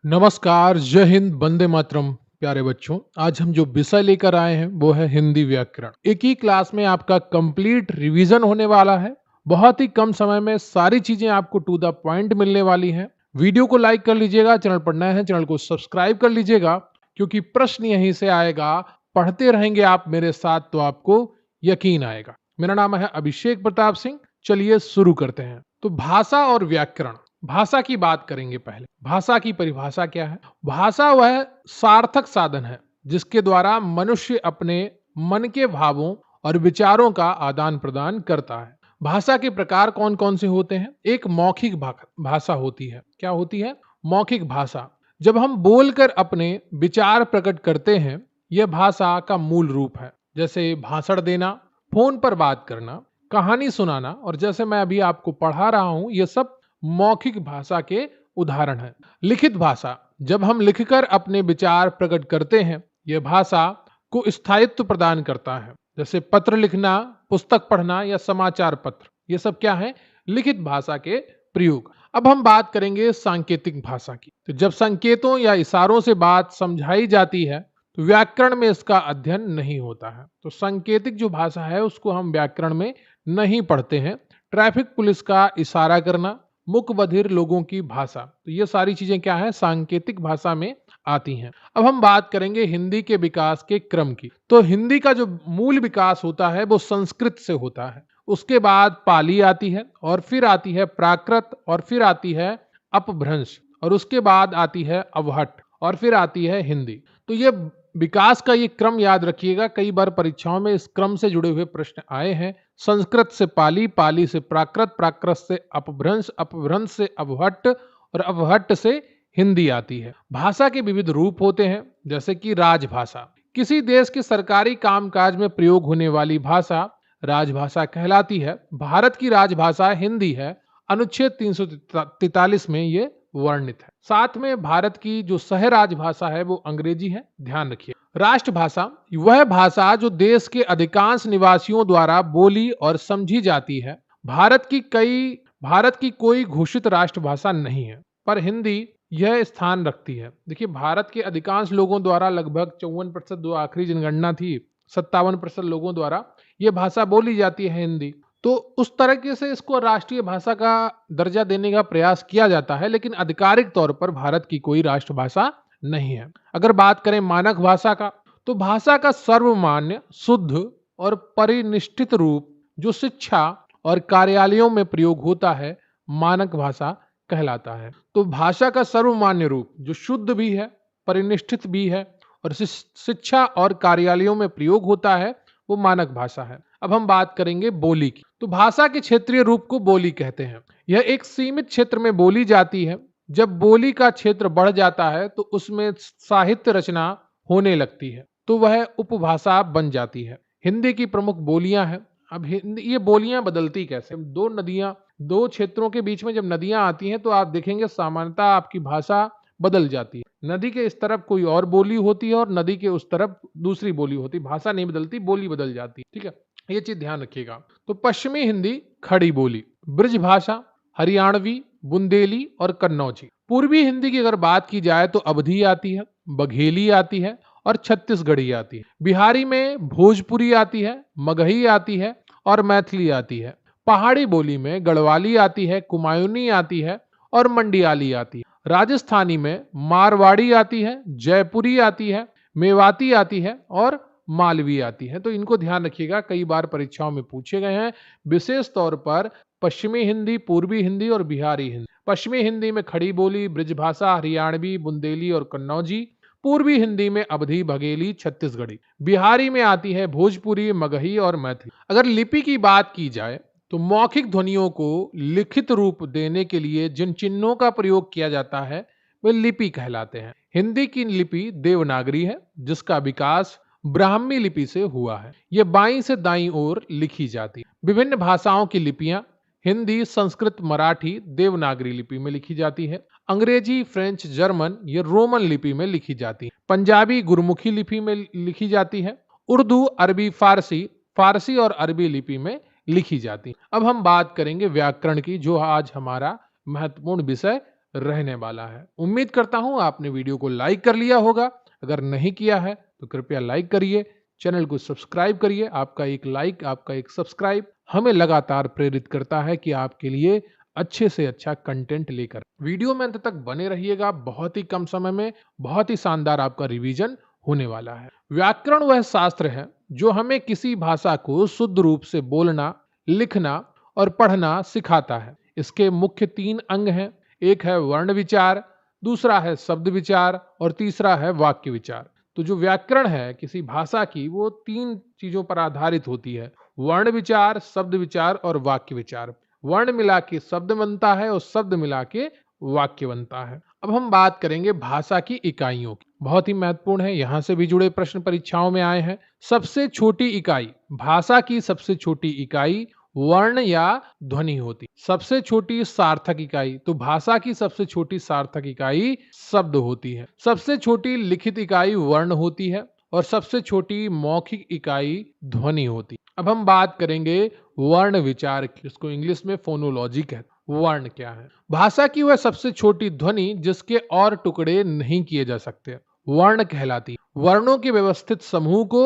नमस्कार, जय हिंद, वंदे मातरम। प्यारे बच्चों, आज हम जो विषय लेकर आए हैं वो है हिंदी व्याकरण। एक ही क्लास में आपका कंप्लीट रिवीजन होने वाला है। बहुत ही कम समय में सारी चीजें आपको टू द पॉइंट मिलने वाली हैं। वीडियो को लाइक कर लीजिएगा, चैनल पर नए हैं चैनल को सब्सक्राइब कर लीजिएगा, क्योंकि प्रश्न यहीं से आएगा। पढ़ते रहेंगे आप मेरे साथ तो आपको यकीन आएगा। मेरा नाम है अभिषेक प्रताप सिंह। चलिए शुरू करते हैं। तो भाषा और व्याकरण, भाषा की बात करेंगे। पहले भाषा की परिभाषा क्या है? भाषा वह सार्थक साधन है जिसके द्वारा मनुष्य अपने मन के भावों और विचारों का आदान प्रदान करता है। भाषा के प्रकार कौन कौन से होते हैं? एक मौखिक भाषा होती है। क्या होती है? मौखिक भाषा। जब हम बोलकर अपने विचार प्रकट करते हैं, यह भाषा का मूल रूप है। जैसे भाषण देना, फोन पर बात करना, कहानी सुनाना, और जैसे मैं अभी आपको पढ़ा रहा हूं, ये सब मौखिक भाषा के उदाहरण हैं। लिखित भाषा, जब हम लिखकर अपने विचार प्रकट करते हैं, यह भाषा को स्थायित्व प्रदान करता है। जैसे पत्र लिखना, पुस्तक पढ़ना या समाचार पत्र, ये सब क्या है? लिखित भाषा के प्रयोग। अब हम बात करेंगे सांकेतिक भाषा की। तो जब संकेतों या इशारों से बात समझाई जाती है तो व्याकरण में इसका अध्ययन नहीं होता है। तो सांकेतिक जो भाषा है उसको हम व्याकरण में नहीं पढ़ते हैं। ट्रैफिक पुलिस का इशारा करना, मुक बधिर लोगों की भाषा, तो ये सारी चीजें क्या है? सांकेतिक भाषा में आती हैं। अब हम बात करेंगे हिंदी के विकास के क्रम की। तो हिंदी का जो मूल विकास होता है वो संस्कृत से होता है। उसके बाद पाली आती है, और फिर आती है प्राकृत, और फिर आती है अपभ्रंश, और उसके बाद आती है अवहट, और फिर आती है हिंदी। तो ये विकास का ये क्रम याद रखिएगा। कई बार परीक्षाओं में इस क्रम से जुड़े हुए प्रश्न आए हैं। संस्कृत से पाली, पाली से प्राकृत, प्राकृत से अपभ्रंश, अपभ्रंश से अवहट्ट, और अवहट्ट से हिंदी आती है। भाषा के विविध रूप होते हैं, जैसे कि राजभाषा। किसी देश के सरकारी कामकाज में प्रयोग होने वाली भाषा राजभाषा कहलाती है। भारत की राजभाषा हिंदी है। अनुच्छेद 343 में ये वर्णित है। साथ में भारत की जो सह राजभाषा है वो अंग्रेजी है, ध्यान रखिए। राष्ट्रभाषा वह भाषा जो देश के अधिकांश निवासियों द्वारा बोली और समझी जाती है। भारत की कोई घोषित राष्ट्रभाषा नहीं है, पर हिंदी यह स्थान रखती है। देखिए, भारत के अधिकांश लोगों द्वारा, लगभग 54%, जो आखिरी जनगणना थी 57% लोगों द्वारा यह भाषा बोली जाती है, हिंदी। तो उस तरीके से इसको राष्ट्रीय भाषा का दर्जा देने का प्रयास किया जाता है, लेकिन आधिकारिक तौर पर भारत की कोई राष्ट्रभाषा नहीं है। अगर बात करें मानक भाषा का, तो भाषा का सर्वमान्य, शुद्ध और परिनिष्ठित रूप जो शिक्षा और कार्यालयों में प्रयोग होता है, मानक भाषा कहलाता है। तो भाषा का सर्वमान्य रूप जो शुद्ध भी है, परिनिष्ठित भी है, और शिक्षा और कार्यालयों में प्रयोग होता है, वो मानक भाषा है। अब हम बात करेंगे बोली की। तो भाषा के क्षेत्रीय रूप को बोली कहते हैं। यह एक सीमित क्षेत्र में बोली जाती है। जब बोली का क्षेत्र बढ़ जाता है तो उसमें साहित्य रचना होने लगती है, तो वह उपभाषा बन जाती है। हिंदी की प्रमुख बोलियां हैं। अब हिंदी, ये बोलियां बदलती कैसे? दो नदियां, दो क्षेत्रों के बीच में जब नदियां आती हैं तो आप देखेंगे सामान्यतः आपकी भाषा बदल जाती है। नदी के इस तरफ कोई और बोली होती है और नदी के उस तरफ दूसरी बोली होती है। भाषा नहीं बदलती, बोली बदल जाती है। ठीक है, ये चीज ध्यान रखिएगा। तो पश्चिमी हिंदी खड़ी बोली, ब्रज भाषा, हरियाणवी, बुंदेली और कन्नौजी। पूर्वी हिंदी की अगर बात की जाए तो अवधी आती है, बघेली आती है और छत्तीसगढ़ी आती है। बिहारी में भोजपुरी आती है, मगही आती है और मैथिली आती है। पहाड़ी बोली में गढ़वाली आती है, कुमायूनी आती है और मंडियाली आती है। राजस्थानी में मारवाड़ी आती है, जयपुरी आती है, मेवाती आती है और मालवी आती है। तो इनको ध्यान रखिएगा, कई बार परीक्षाओं में पूछे गए हैं। विशेष तौर पर पश्चिमी हिंदी, पूर्वी हिंदी और बिहारी हिंदी। पश्चिमी हिंदी में खड़ी बोली, ब्रिजभाषा, हरियाणवी, बुंदेली और कन्नौजी। पूर्वी हिंदी में अवधी, बघेली, छत्तीसगढ़ी। बिहारी में आती है भोजपुरी, मगही और मैथिली। अगर लिपि की बात की जाए तो मौखिक ध्वनियों को लिखित रूप देने के लिए जिन चिन्हों का प्रयोग किया जाता है वे लिपि कहलाते हैं। हिंदी की लिपि देवनागरी है, जिसका विकास ब्राह्मी लिपि से हुआ है। यह बाईं से दाईं ओर लिखी जाती है। विभिन्न भाषाओं की लिपियां हिंदी, संस्कृत, मराठी देवनागरी लिपि में लिखी जाती है। अंग्रेजी, फ्रेंच, जर्मन ये रोमन लिपि में लिखी जाती है। पंजाबी गुरमुखी लिपि में लिखी जाती है। उर्दू, अरबी, फारसी, फारसी और अरबी लिपि में लिखी जाती है। अब हम बात करेंगे व्याकरण की, जो आज हमारा महत्वपूर्ण विषय रहने वाला है। उम्मीद करता हूं आपने वीडियो को लाइक कर लिया होगा। अगर नहीं किया है तो कृपया लाइक करिए, चैनल को सब्सक्राइब करिए। आपका एक लाइक, आपका एक सब्सक्राइब हमें लगातार प्रेरित करता है कि आपके लिए अच्छे से अच्छा कंटेंट लेकर। वीडियो में अंत तक बने रहिएगा। बहुत ही कम समय में बहुत ही शानदार आपका रिवीजन होने वाला है। व्याकरण वह शास्त्र है जो हमें किसी भाषा को शुद्ध रूप से बोलना, लिखना और पढ़ना सिखाता है। इसके मुख्य 3 अंग हैं। एक है वर्ण विचार, दूसरा है शब्द विचार और तीसरा है वाक्य विचार। तो जो व्याकरण है किसी भाषा की, वो 3 चीजों पर आधारित होती है: वर्ण विचार, शब्द विचार और वाक्य विचार। वर्ण मिला के शब्द बनता है और शब्द मिला के वाक्य बनता है। अब हम बात करेंगे भाषा की इकाइयों की। बहुत ही महत्वपूर्ण है, यहां से भी जुड़े प्रश्न परीक्षाओं में आए हैं। सबसे छोटी इकाई, भाषा की सबसे छोटी इकाई वर्ण या ध्वनि होती। सबसे छोटी सार्थक इकाई, तो भाषा की सबसे छोटी सार्थक इकाई शब्द होती है। सबसे छोटी लिखित इकाई वर्ण होती है और सबसे छोटी मौखिक इकाई ध्वनि होती। अब हम बात करेंगे वर्ण विचार की, जिसको इंग्लिश में फोनोलॉजी कहते हैं। वर्ण क्या है? भाषा की वह सबसे छोटी ध्वनि जिसके और टुकड़े नहीं किए जा सकते, वर्ण कहलाती। वर्णों के व्यवस्थित समूह को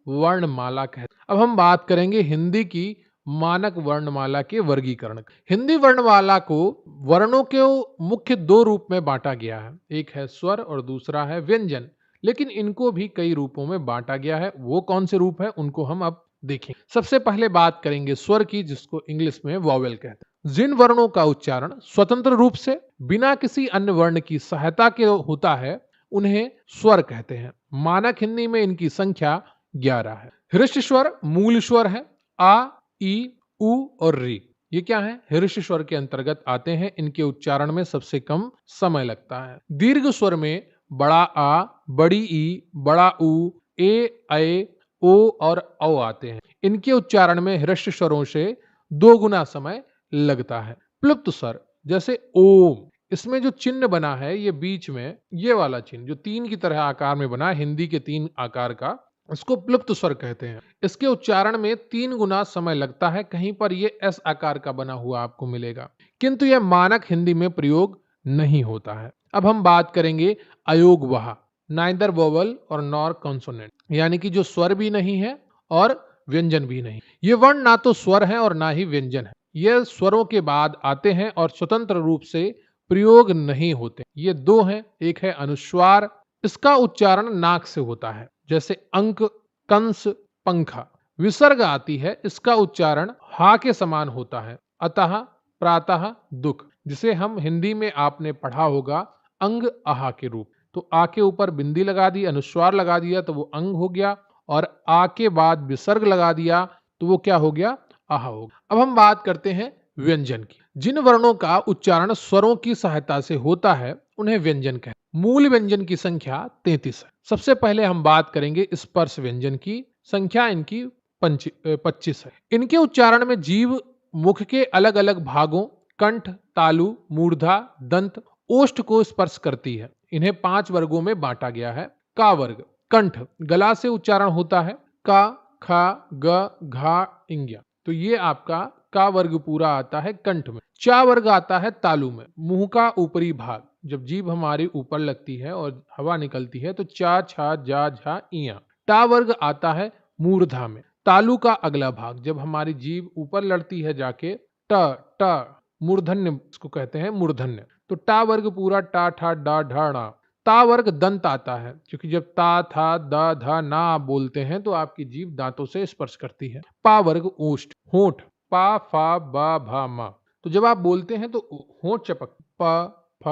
वर्णमाला कहते। अब हम बात करेंगे हिंदी की मानक वर्णमाला के वर्गीकरण। हिंदी वर्णमाला को वर्णों के मुख्य 2 रूप में बांटा गया है। एक है स्वर और दूसरा है व्यंजन, लेकिन इनको भी कई रूपों में बांटा गया है। वो कौन से रूप है उनको हम अब देखें। सबसे पहले बात करेंगे स्वर की, जिसको इंग्लिश में वॉवेल कहते हैं। जिन वर्णों का उच्चारण स्वतंत्र रूप से बिना किसी अन्य वर्ण की सहायता के होता है, उन्हें स्वर कहते हैं। मानक हिंदी में इनकी संख्या 11 है। हृष्ट स्वर मूल स्वर है। आ, ई, उ और री, ये क्या है? हृष्ट स्वर के अंतर्गत आते हैं। इनके उच्चारण में सबसे कम समय लगता है। दीर्घ स्वर में बड़ा आ, बड़ी ई, बड़ा उ, ए, ओ और औ आते हैं। इनके उच्चारण में हृष्ट स्वरों से 2 गुना समय लगता है। प्लुप्त स्वर जैसे ओम, इसमें जो चिन्ह बना है, ये बीच में ये वाला चिन्ह जो 3 की तरह आकार में बना, हिंदी के 3 आकार का, इसको प्लुप्त स्वर कहते हैं। इसके उच्चारण में 3 गुना समय लगता है। कहीं पर ये एस आकार का बना हुआ आपको मिलेगा, किंतु यह मानक हिंदी में प्रयोग नहीं होता है। अब हम बात करेंगे अयोगवाह, नाइदर वोवल और नॉर कॉन्सोनेंट, यानी कि जो स्वर भी नहीं है और व्यंजन भी नहीं। ये वर्ण ना तो स्वर है और ना ही व्यंजन है। ये स्वरों के बाद आते हैं और स्वतंत्र रूप से प्रयोग नहीं होते। ये 2 हैं। एक है अनुस्वार, इसका उच्चारण नाक से होता है, जैसे अंक, कंस, पंखा। विसर्ग आती है, इसका उच्चारण हा के समान होता है, अतः, प्रातः, दुख, जिसे हम हिंदी में आपने पढ़ा होगा अंग आहा के रूप। तो आ के ऊपर बिंदी लगा दी, अनुस्वार लगा दिया तो वो अंग हो गया, और आ के बाद विसर्ग लगा दिया तो वो क्या हो गया? आहा हो गया। अब हम बात करते हैं व्यंजन की। जिन वर्णों का उच्चारण स्वरों की सहायता से होता है, उन्हें व्यंजन कहते हैं। मूल व्यंजन की संख्या 33 है। सबसे पहले हम बात करेंगे स्पर्श व्यंजन की। संख्या इनकी 25 है। इनके उच्चारण में जीभ मुख के अलग अलग भागों कंठ, तालु, मूर्धा, दंत, ओष्ठ को स्पर्श करती है। इन्हें 5 वर्गों में बांटा गया है। का वर्ग, कंठ, गला से उच्चारण होता है। का, खा, ग, घा, इंग्या, तो ये आपका का वर्ग पूरा आता है कंठ में। चा वर्ग आता है तालु में, मुंह का ऊपरी भाग। जब जीभ हमारी ऊपर लगती है और हवा निकलती है तो चा, छा, जा, झा, इया। टा वर्ग आता है मूर्धा में, तालु का अगला भाग। जब हमारी जीभ ऊपर लड़ती है जाके ट, ट, मूर्धन्य, इसको कहते हैं मूर्धन्य। तो टा वर्ग पूरा टा, ठा, डा, ढा, णा। ता वर्ग दंत आता है, क्योंकि जब ता, था, दा, धा, ना आप बोलते हैं तो आपकी जीभ दांतों से स्पर्श करती है। पा वर्ग ओष्ठ, होंठ, पा, फा, बा, भा, मा। तो जब आप बोलते हैं तो होंठ चपक, प, फ,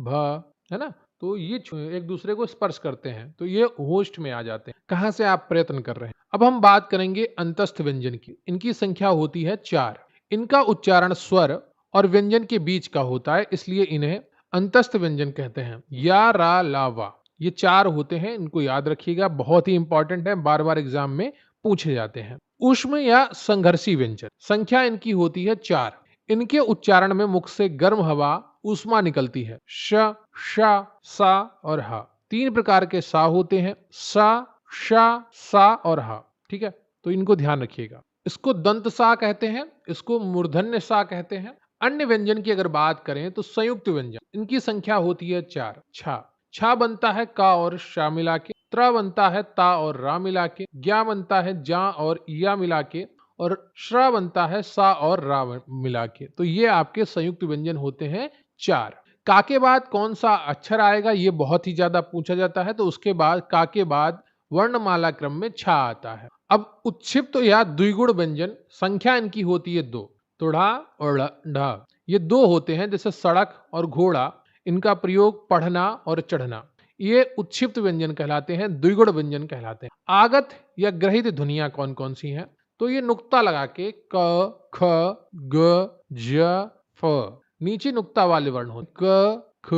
भ, है ना, तो ये एक दूसरे को स्पर्श करते हैं, तो ये होष्ठ में आ जाते हैं। कहां से आप प्रयत्न कर रहे हैं। अब हम बात करेंगे अंतस्थ व्यंजन की। इनकी संख्या होती है 4। इनका उच्चारण स्वर और व्यंजन के बीच का होता है, इसलिए इन्हें अंतस्थ व्यंजन कहते हैं। या, रा, ला, वा, ये 4 होते हैं। इनको याद रखिएगा, बहुत ही इंपॉर्टेंट है, बार बार एग्जाम में पूछे जाते हैं। ऊष्म या संघर्षी व्यंजन, संख्या इनकी होती है 4। इनके उच्चारण में मुख से गर्म हवा, ऊष्मा निकलती है। श, श, सा और हा। 3 प्रकार के सा होते हैं, सा, शा, सा और हा। ठीक है, तो इनको ध्यान रखिएगा। इसको दंत सा कहते हैं, इसको मूर्धन्य सा कहते हैं। अन्य व्यंजन की अगर बात करें तो संयुक्त व्यंजन, इनकी संख्या होती है 4। छा छा बनता है का और शा मिला के, त्र बनता है ता और रा मिला के, ज्ञा बनता है जा और या मिला के, और श्रा बनता है सा और रा मिला के। तो ये आपके संयुक्त व्यंजन होते हैं 4। का के बाद कौन सा अक्षर आएगा ये बहुत ही ज्यादा पूछा जाता है, तो उसके बाद का के बाद वर्णमाला क्रम में छा आता है। अब उत्क्षिप्त या द्विगुण व्यंजन, संख्या इनकी होती है 2। तो ढा और ढा ये 2 होते हैं, जैसे सड़क और घोड़ा, इनका प्रयोग पढ़ना और चढ़ना, ये उत्क्षिप्त व्यंजन कहलाते हैं, द्विगुण व्यंजन कहलाते हैं। आगत या ग्रहित ध्वनियां कौन कौन सी हैं? तो ये नुक्ता लगा के क, ख, ग, ज, फ, नीचे नुक्ता वाले वर्ण होते, क, ख,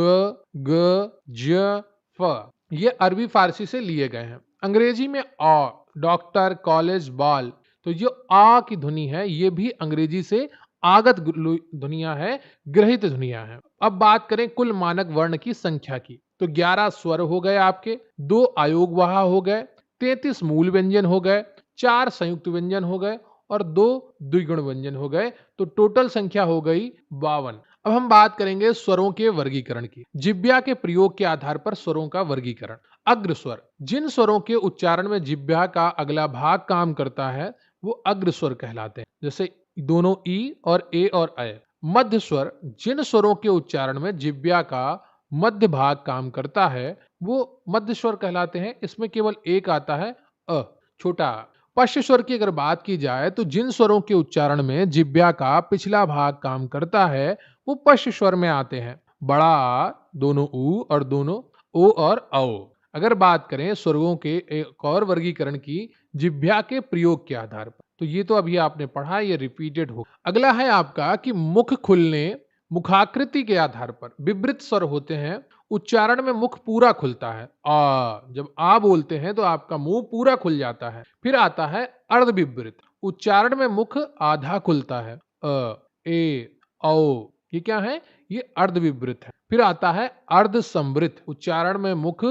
ग, ज, फ, ये अरबी फारसी से लिए गए हैं। अंग्रेजी में आ, डॉक्टर, कॉलेज, बाल, तो जो आ की ध्वनि है ये भी अंग्रेजी से आगत ध्वनिया है, ग्रहित ध्वनिया है। अब बात करें कुल मानक वर्ण की संख्या की, तो 11 स्वर हो गए आपके, 2 आयोग वहा हो गए, 33 मूल व्यंजन हो गए, 4 संयुक्त व्यंजन हो गए और 2 द्विगुण व्यंजन हो गए। तो टोटल संख्या हो गई 52। अब हम बात करेंगे स्वरों के वर्गीकरण की। जिह्वा के प्रयोग के आधार पर स्वरों का वर्गीकरण। अग्र स्वर, जिन स्वरों के उच्चारण में जिह्वा का अगला भाग काम करता है वो अग्र स्वर कहलाते हैं, जैसे दोनों ई और ए और अय। मध्य स्वर, जिन स्वरों के उच्चारण में जिह्वा का मध्य भाग काम करता है वो मध्य स्वर कहलाते हैं, इसमें केवल एक आता है अ, छोटा। पश्च स्वर की अगर बात की जाए तो जिन स्वरों के उच्चारण में जिह्वा का पिछला भाग काम करता है वो पश्च स्वर में आते हैं, बड़ा आ, दोनों ऊ और दोनों ओ और औ। अगर बात करें स्वरों के एक और वर्गीकरण की जिह्वा के प्रयोग के आधार पर, तो ये तो अभी आपने पढ़ा, ये रिपीटेड हो। अगला है आपका कि मुख खुलने, मुखाकृति के आधार पर विवृत स्वर होते हैं, उच्चारण में मुख पूरा खुलता है। आ, जब आ बोलते हैं तो आपका मुंह पूरा खुल जाता है। फिर आता है अर्धविवृत, उच्चारण में मुख आधा खुलता है। अ, ए, औ, ये क्या है? ये अर्धविवृत है। फिर आता है अर्ध संवृत, उच्चारण में मुख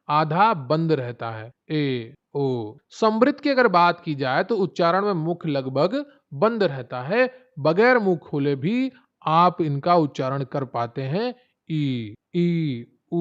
आधा बंद रहता है। ए, ओ। संवृत की अगर बात की जाए तो उच्चारण में मुख लगभग बंद रहता है, बगैर मुंह खोले भी आप इनका उच्चारण कर पाते हैं। ई, उ,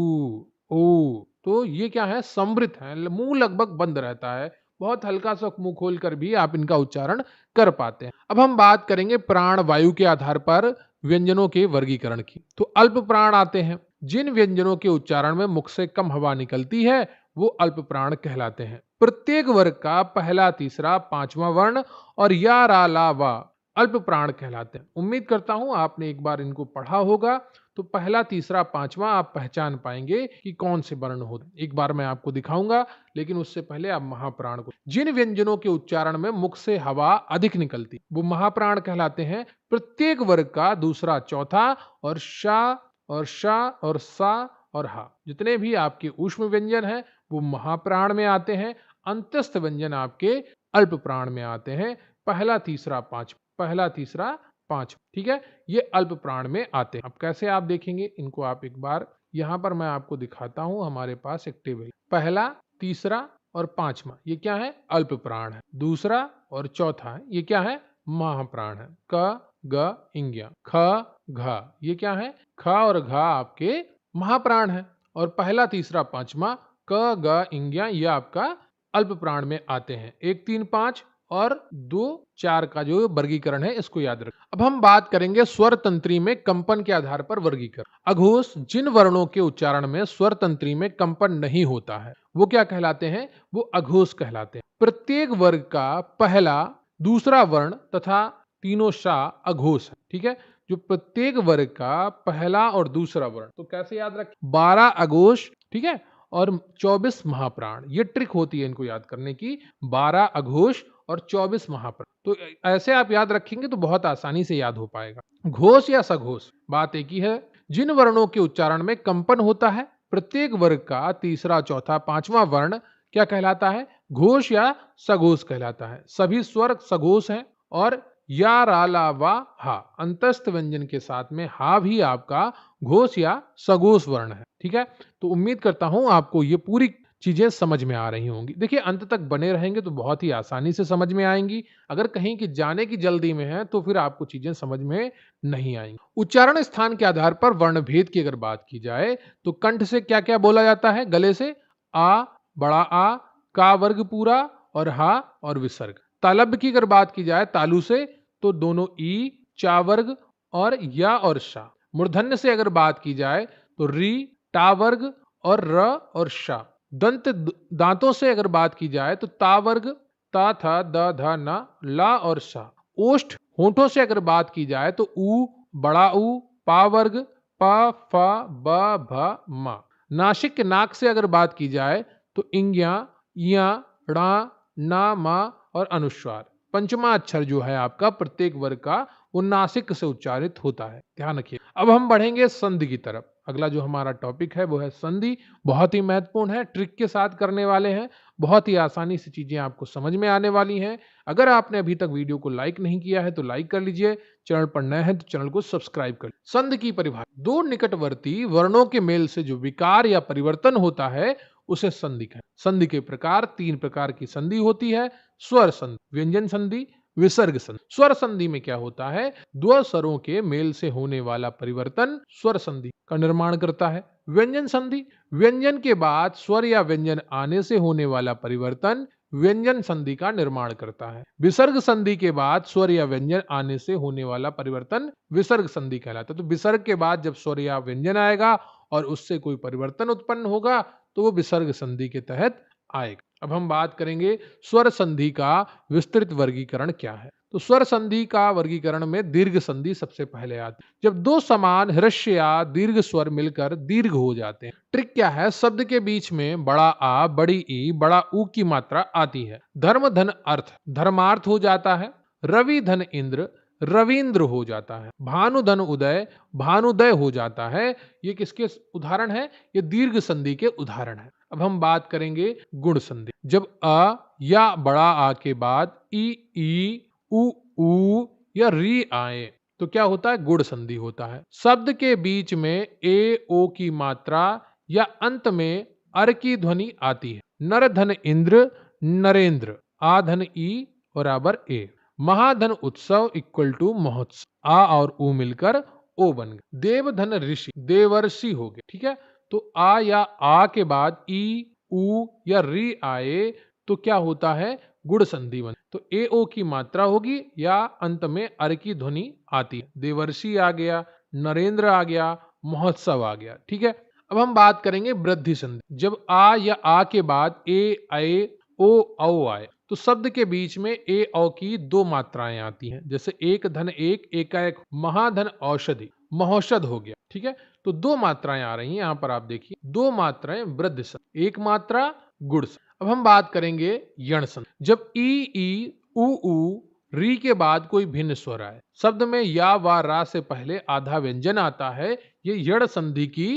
ओ। तो ये क्या है? संवृत है, मुंह लगभग बंद रहता है, बहुत हल्का सा मुंह खोल कर भी आप इनका उच्चारण कर पाते हैं। अब हम बात करेंगे प्राण वायु के आधार पर व्यंजनों के वर्गीकरण की। तो अल्प प्राण आते हैं, जिन व्यंजनों के उच्चारण में मुख से कम हवा निकलती है वो अल्प प्राण कहलाते हैं। प्रत्येक वर्ग का पहला, तीसरा, पांचवा वर्ण और या, रा, ला, वा अल्प प्राण कहलाते हैं। उम्मीद करता हूं आपने एक बार इनको पढ़ा होगा, तो पहला, तीसरा, पांचवा आप पहचान पाएंगे कि कौन से वर्ण होते। एक बार मैं आपको दिखाऊंगा, लेकिन उससे पहले आप महाप्राण को, जिन व्यंजनों के उच्चारण में मुख से हवा अधिक निकलती वो महाप्राण कहलाते हैं। प्रत्येक वर्ग का दूसरा, चौथा और शा और शा और सा और हा, जितने भी आपके ऊष्म व्यंजन हैं वो महाप्राण में आते हैं। अंतस्थ व्यंजन आपके अल्प प्राण में आते हैं। पहला, तीसरा, पांच, पहला, तीसरा, पांच, ठीक है, ये अल्प प्राण में आते हैं। अब कैसे आप देखेंगे इनको, आप एक बार यहां पर मैं आपको दिखाता हूं। हमारे पास एक टेबल, पहला, तीसरा और पांचवा ये क्या है? अल्प प्राण है। दूसरा और चौथा है, ये क्या है? महाप्राण है। क, ग, इंग्या, ख, घ, ये क्या है? ख और घ आपके महाप्राण है। और पहला, तीसरा, पांचवा क, ग, इंग्या ये आपका अल्प प्राण में आते हैं। 1, 3, 5 और 2, 4 का जो वर्गीकरण है इसको याद रखें। अब हम बात करेंगे स्वर तंत्री में कंपन के आधार पर वर्गीकरण। अघोष, जिन वर्णों के उच्चारण में स्वर तंत्री में कंपन नहीं होता है वो क्या कहलाते हैं? वो अघोष कहलाते हैं। प्रत्येक वर्ग का पहला, दूसरा वर्ण तथा तीनों शा अघोष है, ठीक है। जो प्रत्येक वर्ग का पहला और दूसरा वर्ण, तो कैसे याद रखें? 12 अघोष, ठीक है, और 24 महाप्राण। ये ट्रिक होती है इनको याद करने की, 12 अघोष और 24 महाप्राण। तो ऐसे आप याद रखेंगे तो बहुत आसानी से याद हो पाएगा। घोष या सघोष, बात एक ही है। जिन वर्णों के उच्चारण में कंपन होता है, प्रत्येक वर्ग का तीसरा, चौथा, पांचवा वर्ण क्या कहलाता है? घोष या सघोष कहलाता है। सभी स्वर सघोष हैं और या, रा, ला, वा, हा अंतस्थ व्यंजन के साथ में हा भी आपका घोष या सघोष वर्ण है, ठीक है। तो उम्मीद करता हूं आपको ये पूरी चीजें समझ में आ रही होंगी। देखिए अंत तक बने रहेंगे तो बहुत ही आसानी से समझ में आएंगी। अगर कहीं की जाने की जल्दी में है तो फिर आपको चीजें समझ में नहीं आएंगी। उच्चारण स्थान के आधार पर वर्ण भेद की अगर बात की जाए तो कंठ से क्या क्या बोला जाता है? गले से आ, बड़ा आ, का वर्ग पूरा और हा और विसर्ग। तालब्य की अगर बात की जाए तालु से तो दोनों ई, चा वर्ग और या और शा। मूर्धन्य से अगर बात की जाए तो री, टा वर्ग और र और शा। दांतों से अगर बात की जाए तो ता वर्ग, ता था, द धा ना, ला और सा। ओष्ठ होंठों से अगर बात की जाए तो ऊ, बड़ा ऊ, पा वर्ग, प, फ, ब, भ, मा। नासिक के नाक से अगर बात की जाए तो इंग्या, या, ड़ा, ना, मा और अनुस्वार। पंचमा अक्षर जो है आपका प्रत्येक वर्ग का वो नासिक से उच्चारित होता है, ध्यान रखिए। अब हम बढ़ेंगे संधि की तरफ। अगला जो हमारा टॉपिक है वो है संधि। बहुत ही महत्वपूर्ण है, ट्रिक के साथ करने वाले हैं, बहुत ही आसानी से चीजें आपको समझ में आने वाली हैं। अगर आपने अभी तक वीडियो को लाइक नहीं किया है तो लाइक कर लीजिए, चैनल पर नए हैं तो चैनल को सब्सक्राइब कर लीजिए। संधि की परिभाषा, दो निकटवर्ती वर्णों के मेल से जो विकार या परिवर्तन होता है उसे संधि कहते हैं। संधि के प्रकार, तीन प्रकार की संधि होती है। स्वर संधि, व्यंजन संधि, विसर्ग संधि। स्वर संधि में क्या होता है? दो स्वरों के मेल से होने वाला परिवर्तन स्वर संधि का निर्माण करता है। व्यंजन संधि, व्यंजन के बाद स्वर या व्यंजन आने से होने वाला परिवर्तन व्यंजन संधि का निर्माण करता है। विसर्ग संधि के बाद स्वर या व्यंजन आने से होने वाला परिवर्तन विसर्ग संधि कहलाता है। तो विसर्ग के बाद जब स्वर या व्यंजन आएगा और उससे कोई परिवर्तन उत्पन्न होगा तो वो विसर्ग संधि के तहत आएगा। अब हम बात करेंगे स्वर संधि का विस्तृत वर्गीकरण क्या है। तो स्वर संधि का वर्गीकरण में दीर्घ संधि सबसे पहले आती है, जब दो समान ह्रस्व या दीर्घ स्वर मिलकर दीर्घ हो जाते हैं। ट्रिक क्या है? शब्द के बीच में बड़ा आ, बड़ी ई, बड़ा ऊ की मात्रा आती है। धर्म धन अर्थ, धर्मार्थ हो जाता है। रवि धन इंद्र, रविंद्र हो जाता है। भानुधन उदय, भानुदय हो जाता है। ये किसके उदाहरण है? ये दीर्घ संधि के उदाहरण है। अब हम बात करेंगे गुण संधि। जब अ या बड़ा आ के बाद ई, उ या री आए तो क्या होता है? गुण संधि होता है। शब्द के बीच में ए ओ की मात्रा या अंत में अर की ध्वनि आती है। नर धन इंद्र, नरेंद्र। आ धन ई बराबर ए। महाधन उत्सव इक्वल टू महोत्सव। आ और उ मिलकर ओ बन गए। देवधन ऋषि, देवर्षि हो गए। ठीक है, तो आ या आ के बाद ई, उ या री आए तो क्या होता है? गुण संधि बन। तो ए ओ की मात्रा होगी या अंत में अर की ध्वनि आती है। देवर्षि आ गया, नरेंद्र आ गया, महोत्सव आ गया। ठीक है, अब हम बात करेंगे वृद्धि संधि। जब आ या आ के बाद ए, ऐ, ओ, औ आए तो शब्द के बीच में ए औ की दो मात्राएं आती हैं। जैसे एक धन एक, एकाएक महाधन औषधि, महोषध हो गया। ठीक है, तो दो मात्राएं आ रही हैं यहां पर, आप देखिए दो मात्राएं वृद्धि संधि, एक मात्रा गुण संधि। अब हम बात करेंगे यण संधि। जब ई, उ, री के बाद कोई भिन्न स्वर आए, शब्द में या व रा से पहले आधा व्यंजन आता है, ये यण संधि की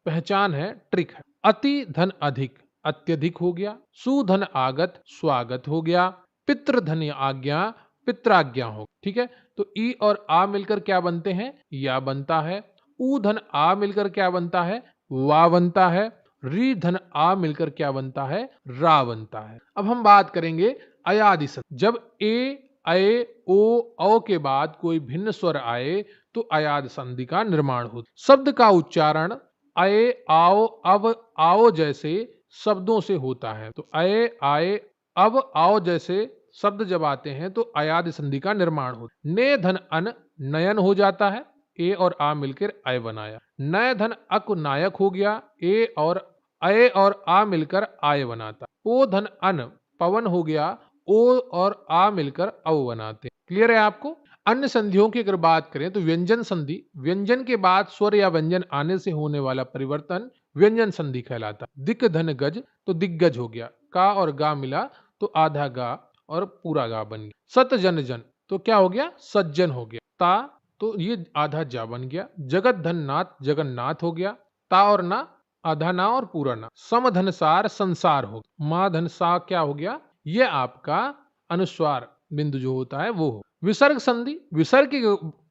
पहचान है, ट्रिक है। अति धन अधिक, अत्यधिक हो गया। सुधन आगत, स्वागत हो गया। पितृ धन आज्ञा, पित्राज्ञा हो। ठीक है, तो ई और आ मिलकर क्या बनते हैं? या बनता है। ऊ धन आ मिलकर क्या बनता है? वा बनता है। री धन आ मिलकर क्या बनता है? रा बनता है। अब हम बात करेंगे अयादि संधि। जब ए, ऐ, ओ, औ के बाद कोई भिन्न स्वर आए तो अयाद संधि का निर्माण होता। शब्द का उच्चारण ऐ, आओ, अब, आओ जैसे शब्दों से होता है। तो ऐ, आए, अब, आओ जैसे शब्द जब आते हैं तो अयाद संधि का निर्माण होता। ने धन अन, नयन हो जाता है। ए और आ मिलकर अय बनाया। नय धन अक, नायक हो गया। ए और अय और आ मिलकर आय बनाता। ओ धन अन, पवन हो गया। ओ और आ मिलकर अव बनाते। क्लियर है आपको? अन्य संधियों की अगर बात करें तो व्यंजन संधि, व्यंजन के बाद स्वर या व्यंजन आने से होने वाला परिवर्तन व्यंजन संधि कहलाता। दिक धन गज, तो दिग्गज हो गया। का और गा मिला तो आधा गा और पूरा गा बन गया। सत जन जन, तो क्या हो गया? सज्जन हो गया। ता, तो ये आधा जा बन गया। जगत धन नाथ, जगन्नाथ हो गया। ता और ना, आधा ना और पूरा ना। समधन सार, संसार हो गया। मा धन सा क्या हो गया? ये आपका अनुस्वार बिंदु जो होता है वो हो। विसर्ग संधि, विसर्ग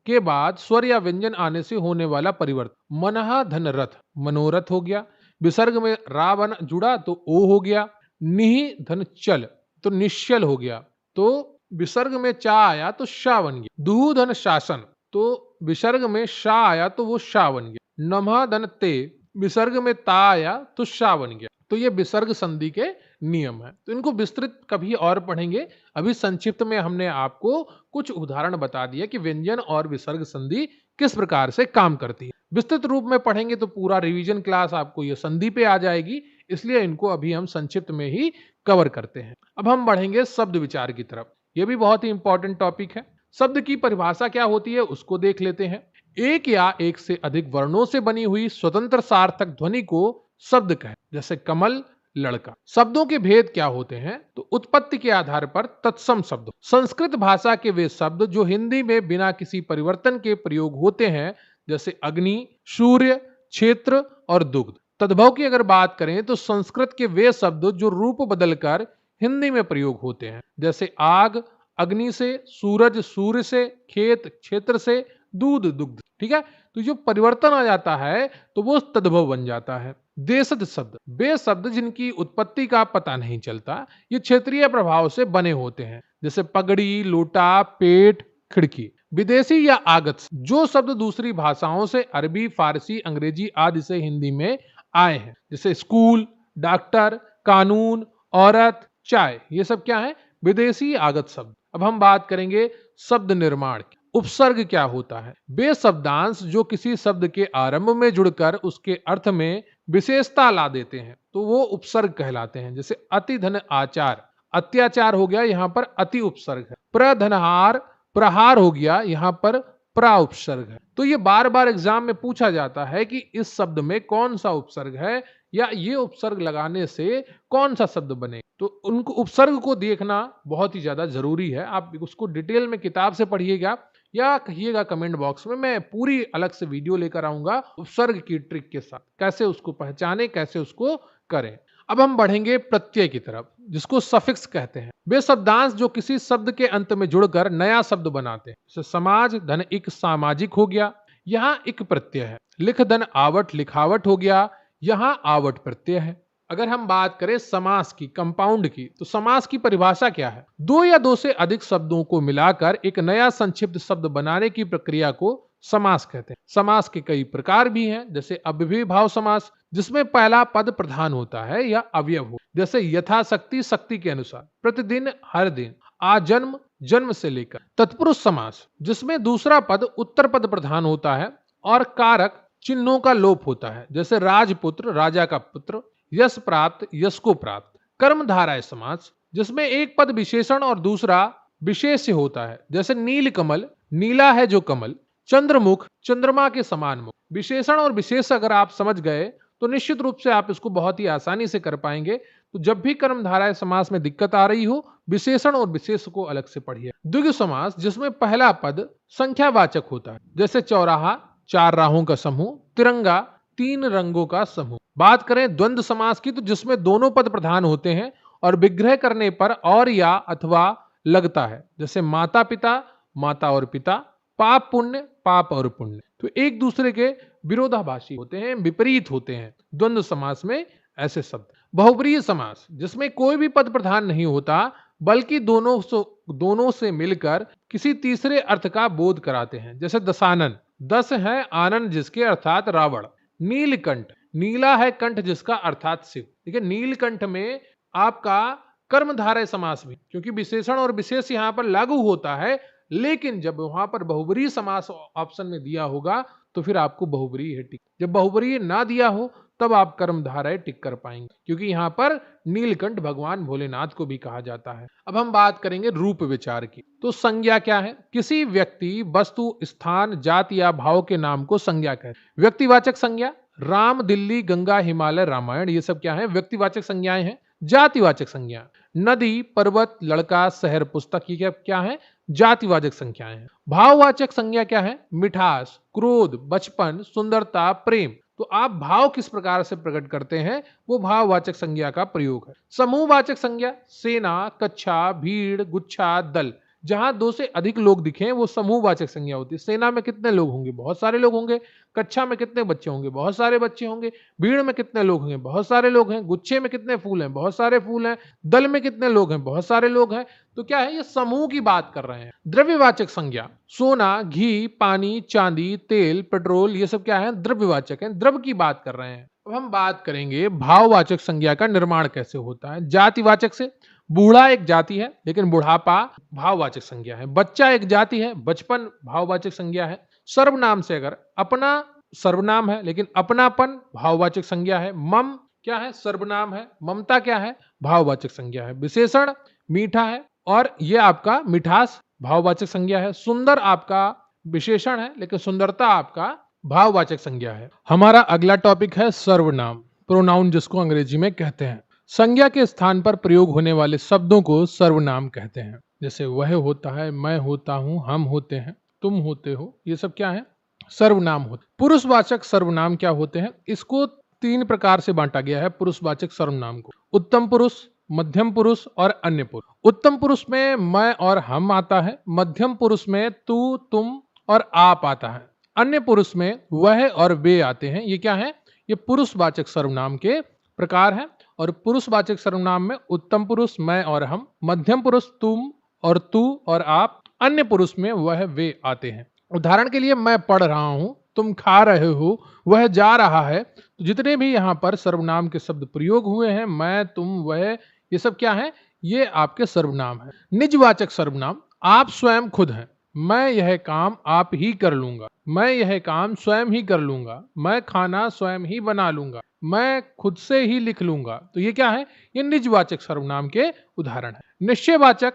के बाद स्वर या व्यंजन आने से होने वाला परिवर्तन। मनहा धन रथ, मनोरथ हो गया। विसर्ग में रा बन जुड़ा तो ओ हो गया। निहि धन चल तो निश्चल हो गया। तो विसर्ग में चा आया तो शा बन गया। दुहु धन शासन तो विसर्ग में शा आया तो वो शा बन गया। नमः धन ते विसर्ग में ता आया तो शा बन गया। तो ये विसर्ग संधि के नियम है। तो इनको विस्तृत कभी और पढ़ेंगे। अभी संक्षिप्त में हमने आपको कुछ उदाहरण बता दिया कि व्यंजन और विसर्ग संधि किस प्रकार से काम करती है। विस्तृत रूप में पढ़ेंगे तो पूरा रिवीजन क्लास आपको ये संधि पे आ जाएगी, इसलिए इनको अभी हम संक्षिप्त में ही कवर करते हैं। अब हम बढ़ेंगे शब्द विचार की तरफ। यह भी बहुत ही इंपॉर्टेंट टॉपिक है। शब्द की परिभाषा क्या होती है उसको देख लेते हैं। एक या एक से अधिक वर्णों से बनी हुई स्वतंत्र सार्थक ध्वनि को शब्द कहें, जैसे कमल, लड़का। शब्दों के भेद क्या होते हैं? तो उत्पत्ति के आधार पर तत्सम शब्द। संस्कृत भाषा के वे शब्द जो हिंदी में बिना किसी परिवर्तन के प्रयोग होते हैं, जैसे अग्नि, सूर्य, क्षेत्र और दुग्ध। तद्भव की अगर बात करें तो संस्कृत के वे शब्द जो रूप बदलकर हिंदी में प्रयोग होते हैं, जैसे आग अग्नि से, सूरज सूर्य से, खेत क्षेत्र से, दूध दुग्ध। ठीक है, तो जो परिवर्तन आ जाता है तो वो तद्भव बन जाता है। देशज शब्द वे शब्द जिनकी उत्पत्ति का पता नहीं चलता, ये क्षेत्रीय प्रभाव से बने होते हैं, जैसे पगड़ी, लोटा, पेट, खिड़की। विदेशी या आगत जो शब्द दूसरी भाषाओं से अरबी, फारसी, अंग्रेजी आदि से हिंदी में आए हैं, जैसे स्कूल, डॉक्टर, कानून, औरत, चाय। ये सब क्या है? विदेशी आगत शब्द। अब हम बात करेंगे शब्द निर्माण की। उपसर्ग क्या होता है? वे शब्दांश जो किसी शब्द के आरंभ में जुड़कर उसके अर्थ में विशेषता ला देते हैं, तो वो उपसर्ग कहलाते हैं। जैसे अति धन आचार, अत्याचार हो गया, यहाँ पर अति उपसर्ग है। प्रधनहार, प्रहार हो गया, यहाँ पर प्रा उपसर्ग है। तो ये बार बार एग्जाम में पूछा जाता है कि इस शब्द में कौन सा उपसर्ग है, या ये उपसर्ग लगाने से कौन सा शब्द बने। तो उनको उपसर्ग को देखना बहुत ही ज्यादा जरूरी है। आप उसको डिटेल में किताब से पढ़िएगा या कहिएगा कमेंट बॉक्स में, मैं पूरी अलग से वीडियो लेकर आऊंगा उपसर्ग की ट्रिक के साथ, कैसे उसको पहचाने, कैसे उसको करें। अब हम बढ़ेंगे प्रत्यय की तरफ, जिसको सफिक्स कहते हैं। वे शब्दांश जो किसी शब्द के अंत में जुड़कर नया शब्द बनाते हैं, जैसे समाज धन इक सामाजिक हो गया, यहाँ इक प्रत्यय है। लिख धन आवट लिखावट हो गया, यहाँ आवट प्रत्यय है। अगर हम बात करें समास की, कंपाउंड की, तो समास की परिभाषा क्या है? दो या दो से अधिक शब्दों को मिलाकर एक नया संक्षिप्त शब्द बनाने की प्रक्रिया को समास कहते हैं। समास के कई प्रकार भी हैं, जैसे अव्ययीभाव समास, जिसमें पहला पद प्रधान होता है या अवयव हो, जैसे यथाशक्ति, शक्ति के अनुसार, प्रतिदिन, हर दिन, आजन्म, जन्म से लेकर। तत्पुरुष समास, जिसमें दूसरा पद उत्तर पद प्रधान होता है और कारक चिन्हों का लोप होता है, जैसे राजपुत्र, राजा का पुत्र, यश प्राप्त, यश को प्राप्त। कर्मधारय समास, जिसमें एक पद विशेषण और दूसरा विशेष्य होता है, जैसे नील कमल, नीला है जो कमल, चंद्रमुख, चंद्रमा के समान मुख। विशेषण और विशेष अगर आप समझ गए तो निश्चित रूप से आप इसको बहुत ही आसानी से कर पाएंगे। तो जब भी कर्मधारय समास में दिक्कत आ रही हो, विशेषण और विशेष को अलग से पढ़िए। द्विगु समास, जिसमें पहला पद संख्यावाचक होता है, जैसे चौराहा, चार राहों का समूह, तिरंगा, तीन रंगों का समूह। बात करें द्वंद्व समास की, तो जिसमें दोनों पद प्रधान होते हैं और विग्रह करने पर और या अथवा लगता है, जैसे माता पिता, माता और पिता, पाप पुण्य, पाप और पुण्य। तो एक दूसरे के विरोधाभासी होते हैं, विपरीत होते हैं द्वंद्व समास में ऐसे शब्द। बहुब्रीहि समास, जिसमें कोई भी पद प्रधान नहीं होता, बल्कि दोनों से मिलकर किसी तीसरे अर्थ का बोध कराते हैं, जैसे दशानन, दस है आनंद जिसके अर्थात रावण। नीलकंठ, नीला है कंठ जिसका अर्थात शिव। ठीक है, नीलकंठ में आपका कर्मधारय समास भी, क्योंकि विशेषण और विशेष यहां पर लागू होता है, लेकिन जब वहां पर बहुब्रीहि समास ऑप्शन में दिया होगा तो फिर आपको बहुब्रीहि है टिक। जब बहुब्रीहि ना दिया हो तब आप कर्मधारय टिक कर पाएंगे, क्योंकि यहां पर नीलकंठ भगवान भोलेनाथ को भी कहा जाता है। अब हम बात करेंगे रूप विचार की। तो संज्ञा क्या है? किसी व्यक्ति, वस्तु, स्थान, जाति या भाव के नाम को संज्ञा कहते हैं। व्यक्तिवाचक संज्ञा, राम, दिल्ली, गंगा, हिमालय, रामायण, ये सब क्या है? व्यक्तिवाचक संज्ञाएं हैं। जातिवाचक संज्ञा, नदी, पर्वत, लड़का, शहर, पुस्तक, ये क्या है? जातिवाचक संज्ञाएं हैं। भाववाचक संज्ञा क्या है? मिठास, क्रोध, बचपन, सुंदरता, प्रेम। तो आप भाव किस प्रकार से प्रकट करते हैं, वो भाववाचक संज्ञा का प्रयोग है। समूहवाचक संज्ञा, सेना, कक्षा, भीड़, गुच्छा, दल। जहां दो से अधिक लोग दिखे वो समूहवाचक संज्ञा होती है। सेना में कितने लोग होंगे? बहुत सारे लोग होंगे। कक्षा में कितने बच्चे होंगे, बहुत सारे बच्चे होंगे। भीड़ में कितने लोग होंगे, बहुत सारे लोग हैं। गुच्छे में कितने फूल हैं, बहुत सारे फूल हैं। दल में कितने लोग हैं, बहुत सारे लोग हैं। तो क्या है, ये समूह की बात कर रहे हैं। द्रव्यवाचक संज्ञा, सोना, घी, पानी, चांदी, तेल, पेट्रोल, ये सब क्या है, द्रव्यवाचक है, द्रव की बात कर रहे हैं। अब हम बात करेंगे भाववाचक संज्ञा का निर्माण कैसे होता है। जातिवाचक से, बूढ़ा एक जाति है लेकिन बुढ़ापा भाववाचक संज्ञा है। बच्चा एक जाति है, बचपन भाववाचक संज्ञा है। सर्वनाम से अगर अपना सर्वनाम है लेकिन अपनापन भाववाचक संज्ञा है। मम क्या है, सर्वनाम है। ममता क्या है, भाववाचक संज्ञा है। विशेषण मीठा है और यह आपका मिठास भाववाचक संज्ञा है। सुंदर आपका विशेषण है लेकिन सुंदरता आपका भाववाचक संज्ञा है। हमारा अगला टॉपिक है सर्वनाम, प्रोनाउन जिसको अंग्रेजी में कहते हैं। संज्ञा के स्थान पर प्रयोग होने वाले शब्दों को सर्वनाम कहते हैं। जैसे वह होता है, मैं होता हूं, हम होते हैं, तुम होते हो, ये सब क्या है, सर्वनाम होते। पुरुषवाचक सर्वनाम क्या होते हैं, इसको 3 प्रकार से बांटा गया है पुरुषवाचक सर्वनाम को। उत्तम पुरुष, मध्यम पुरुष और अन्य पुरुष। उत्तम पुरुष में मैं और हम आता है। मध्यम पुरुष में तू, तुम और आप आता है। अन्य पुरुष में वह और वे आते हैं। ये क्या है, ये पुरुषवाचक सर्वनाम के प्रकार है। और पुरुषवाचक सर्वनाम में उत्तम पुरुष मैं और हम, मध्यम पुरुष तुम और तू और आप, अन्य पुरुष में वह वे आते हैं। उदाहरण के लिए, मैं पढ़ रहा हूं, तुम खा रहे हो, वह जा रहा है। तो जितने भी यहाँ पर सर्वनाम के शब्द प्रयोग हुए हैं, मैं, तुम, वह, ये सब क्या है, ये आपके सर्वनाम है। निजवाचक सर्वनाम, आप स्वयं खुद हैं। मैं यह काम आप ही कर लूंगा, मैं यह काम स्वयं ही कर लूंगा, मैं खाना स्वयं ही बना लूंगा, मैं खुद से ही लिख लूंगा। तो ये क्या है, ये निजवाचक सर्वनाम के उदाहरण है। निश्चयवाचक,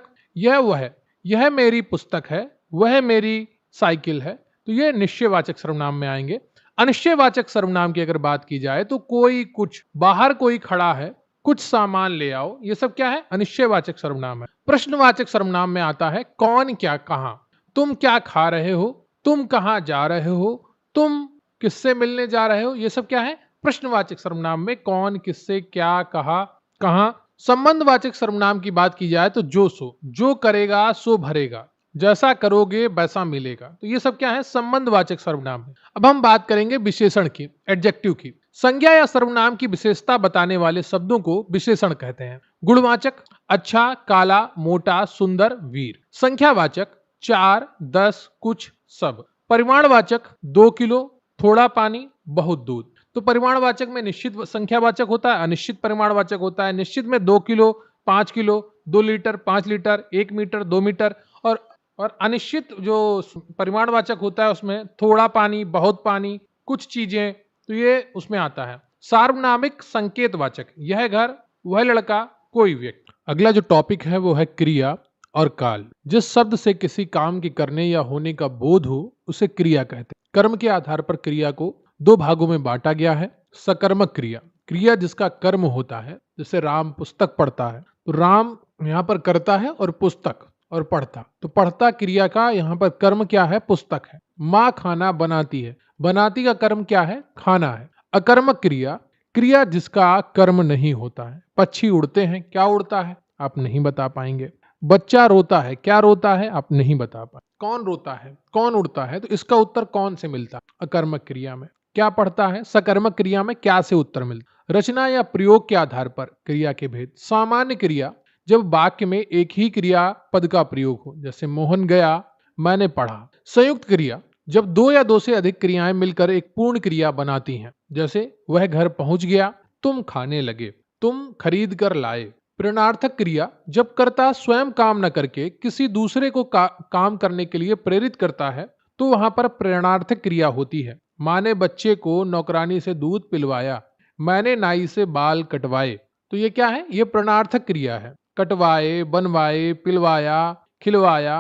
यह मेरी पुस्तक है, वह मेरी साइकिल है। तो ये निश्चयवाचक सर्वनाम में आएंगे। अनिश्चयवाचक सर्वनाम की अगर बात की जाए तो कोई, कुछ, बाहर कोई खड़ा है, कुछ सामान ले आओ, ये सब क्या है, अनिश्चयवाचक सर्वनाम है। प्रश्नवाचक सर्वनाम में आता है कौन, क्या, कहां। तुम क्या खा रहे हो, तुम कहां जा रहे हो, तुम किससे मिलने जा रहे हो, ये सब क्या है, प्रश्नवाचक सर्वनाम में कौन, किससे, क्या, कहा, कहां। संबंधवाचक सर्वनाम की बात की जाए तो जो सो, जो करेगा सो भरेगा, जैसा करोगे वैसा मिलेगा। तो ये सब क्या है, संबंधवाचक सर्वनाम है। अब हम बात करेंगे विशेषण की, एडजेक्टिव की। संज्ञा या सर्वनाम की विशेषता बताने वाले शब्दों को विशेषण कहते हैं। गुणवाचक, अच्छा, काला, मोटा, सुंदर, वीर। संख्यावाचक, 4, 10, कुछ, सब। परिमाणवाचक, 2 किलो, थोड़ा पानी, बहुत दूध। तो परिमाणवाचक में निश्चित संख्यावाचक होता है, अनिश्चित परिमाणवाचक होता है। निश्चित में 2 kilo, 5 kilo, 2 litre, 5 litre, 1 metre, 2 metre. और अनिश्चित जो परिमाणवाचक होता है उसमें थोड़ा पानी, बहुत पानी, कुछ चीजें, तो ये उसमें आता है। सार्वनामिक संकेतवाचक, यह घर, वह लड़का, कोई व्यक्ति। अगला जो टॉपिक है वो है क्रिया और काल। जिस शब्द से किसी काम के करने या होने का बोध हो उसे क्रिया कहते हैं। कर्म के आधार पर क्रिया को 2 भागों में बांटा गया है। सकर्मक क्रिया, क्रिया जिसका कर्म होता है। जैसे राम पुस्तक पढ़ता है, तो राम यहाँ पर करता है और पुस्तक और पढ़ता, तो पढ़ता क्रिया का यहाँ पर कर्म क्या है, पुस्तक है। माँ खाना बनाती है, बनाती का कर्म क्या है, खाना है। अकर्मक क्रिया, क्रिया जिसका कर्म नहीं होता है। पक्षी उड़ते हैं, क्या उड़ता है, आप नहीं बता पाएंगे। बच्चा रोता है, क्या रोता है, आप नहीं बता पाए। कौन रोता है, कौन उड़ता है, तो इसका उत्तर कौन से मिलता है, अकर्मक क्रिया में। क्या पढ़ता है, सकर्मक क्रिया में क्या से उत्तर मिलता। रचना या प्रयोग के आधार पर क्रिया के भेद। सामान्य क्रिया, जब वाक्य में एक ही क्रिया पद का प्रयोग हो, जैसे मोहन गया, मैंने पढ़ा। संयुक्त क्रिया, जब 2 या 2 से अधिक क्रियाएं मिलकर एक पूर्ण क्रिया बनाती हैं, जैसे वह घर पहुंच गया, तुम खाने लगे, तुम खरीद कर लाए। प्रेरणार्थक क्रिया, जब कर्ता स्वयं काम न करके किसी दूसरे को काम करने के लिए प्रेरित करता है, तो वहां पर प्रेरणार्थक क्रिया होती है। माँ ने बच्चे को नौकरानी से दूध पिलवाया, मैंने नाई से बाल कटवाए। तो ये क्या है, ये प्रेरणार्थक क्रिया है। कटवाए, बनवाए, पिलवाया, खिलवाया।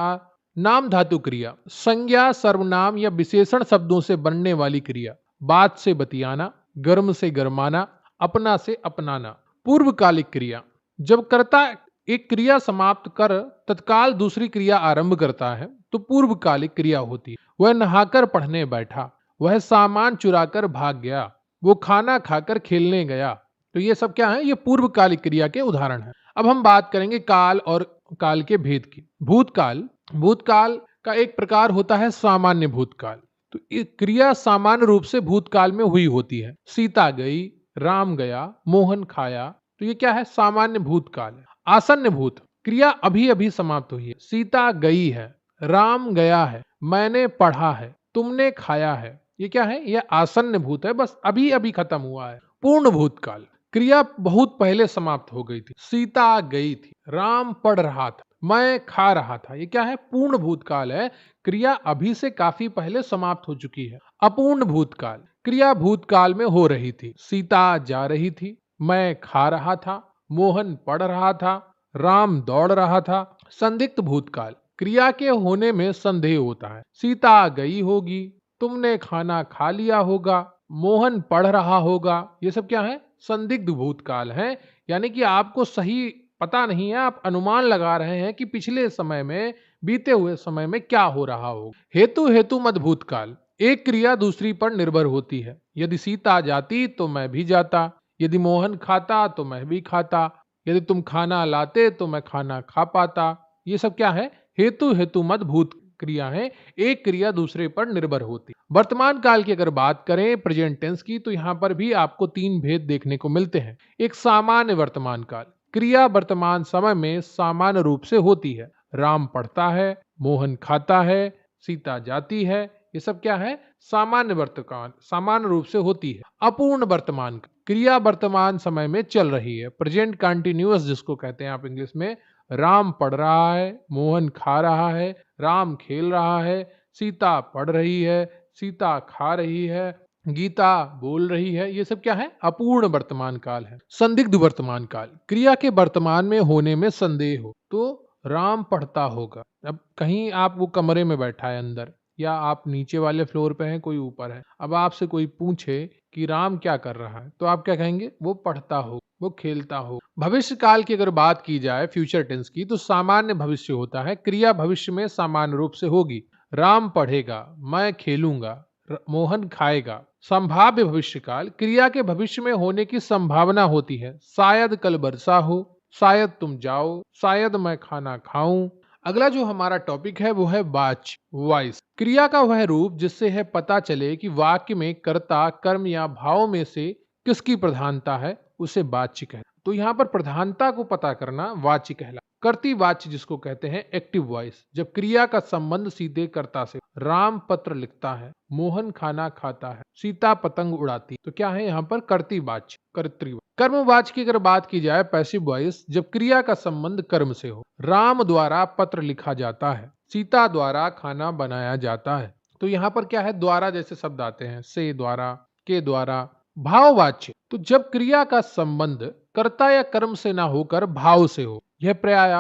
नाम धातु क्रिया, संज्ञा, सर्वनाम या विशेषण शब्दों से बनने वाली क्रिया। बात से बतियाना, गर्म से गरमाना, अपना से अपनाना। पूर्वकालिक क्रिया, जब कर्ता एक क्रिया समाप्त कर तत्काल दूसरी क्रिया आरंभ करता है तो पूर्वकालिक क्रिया होती है। वह नहाकर पढ़ने बैठा, वह सामान चुराकर भाग गया, वो खाना खाकर खेलने गया। तो ये सब क्या है, ये पूर्वकालिक क्रिया के उदाहरण हैं। अब हम बात करेंगे काल और काल के भेद की। भूतकाल, भूतकाल का एक प्रकार होता है सामान्य भूतकाल, तो ये क्रिया सामान्य रूप से भूतकाल में हुई होती है। सीता गई, राम गया, मोहन खाया, तो ये क्या है? सामान्य भूतकाल है। आसन्न भूत, क्रिया अभी अभी समाप्त हुई है। सीता गई है, राम गया है, मैंने पढ़ा है, तुमने खाया है, ये क्या है? ये आसन्न भूत है, बस अभी अभी खत्म हुआ है। पूर्ण भूतकाल, क्रिया बहुत पहले समाप्त हो गई थी। सीता गई थी, राम पढ़ रहा था, मैं खा रहा था, ये क्या है? पूर्ण भूतकाल है। क्रिया अभी से काफी पहले समाप्त हो चुकी है। अपूर्ण भूतकाल, क्रिया भूतकाल में हो रही थी। सीता जा रही थी, मैं खा रहा था, मोहन पढ़ रहा था, राम दौड़ रहा था। संदिग्ध भूतकाल, क्रिया के होने में संदेह होता है। सीता गई होगी, तुमने खाना खा लिया होगा, मोहन पढ़ रहा होगा, ये सब क्या है? संदिग्ध भूतकाल है। यानी कि आपको सही पता नहीं है, आप अनुमान लगा रहे हैं कि पिछले समय में, बीते हुए समय में क्या हो रहा हो। हेतु हेतु मत भूतकाल, एक क्रिया दूसरी पर निर्भर होती है। यदि सीता जाती तो मैं भी जाता, यदि मोहन खाता तो मैं भी खाता, यदि तुम खाना लाते तो मैं खाना खा पाता। ये सब क्या है? हेतु हेतु मत भूत क्रिया है, एक क्रिया दूसरे पर निर्भर होती। वर्तमान काल की अगर बात करें, प्रेजेंट टेंस की, तो यहां पर भी आपको तीन भेद देखने को मिलते हैं। एक सामान्य वर्तमान काल, क्रिया वर्तमान समय में सामान्य रूप से होती है। राम पढ़ता है, मोहन खाता है, सीता जाती है, ये सब क्या है? सामान्य वर्तमान, सामान्य रूप से होती है। अपूर्ण वर्तमान, क्रिया वर्तमान समय में चल रही है। प्रेजेंट कंटिन्यूअस जिसको कहते हैं आप इंग्लिश में। राम पढ़ रहा है, मोहन खा रहा है, राम खेल रहा है, सीता पढ़ रही है, सीता खा रही है, गीता बोल रही है, ये सब क्या है? अपूर्ण वर्तमान काल है। संदिग्ध वर्तमान काल, क्रिया के वर्तमान में होने में संदेह हो। तो राम पढ़ता होगा, अब कहीं आप वो कमरे में बैठा है अंदर, या आप नीचे वाले फ्लोर पे हैं, कोई ऊपर है, अब आपसे कोई पूछे कि राम क्या कर रहा है, तो आप क्या कहेंगे? वो पढ़ता हो, वो खेलता हो। भविष्य काल की अगर बात की जाए, फ्यूचर टेंस की, तो सामान्य भविष्य होता है। क्रिया भविष्य में सामान्य रूप से होगी। राम पढ़ेगा, मैं खेलूंगा, मोहन खाएगा। संभाव्य भविष्य काल, क्रिया के भविष्य में होने की संभावना होती है। शायद कल वर्षा हो, शायद तुम जाओ, शायद मैं खाना खाऊं। अगला जो हमारा टॉपिक है वो है वाच्य, वॉइस। क्रिया का वह रूप जिससे है पता चले कि वाक्य में कर्ता, कर्म या भाव में से किसकी प्रधानता है, उसे वाच्य कहते हैं। तो यहाँ पर प्रधानता को पता करना वाच्य कहला। कर्ती वाच्य जिसको कहते हैं एक्टिव वॉइस, जब क्रिया का संबंध सीधे कर्ता से। राम पत्र लिखता है, मोहन खाना खाता है, सीता पतंग उड़ाती, तो क्या है यहाँ पर? कर्ती वाच्य, कर्तृ। कर्म वाच्य की अगर बात की जाए, पैसिव वॉइस, जब क्रिया का संबंध कर्म से हो। राम द्वारा पत्र लिखा जाता है, सीता द्वारा खाना बनाया जाता है, तो यहाँ पर क्या है? द्वारा जैसे शब्द आते हैं, से द्वारा, के द्वारा। भाववाच्य, तो जब क्रिया का संबंध कर्ता या कर्म से ना होकर भाव से हो। यह प्राय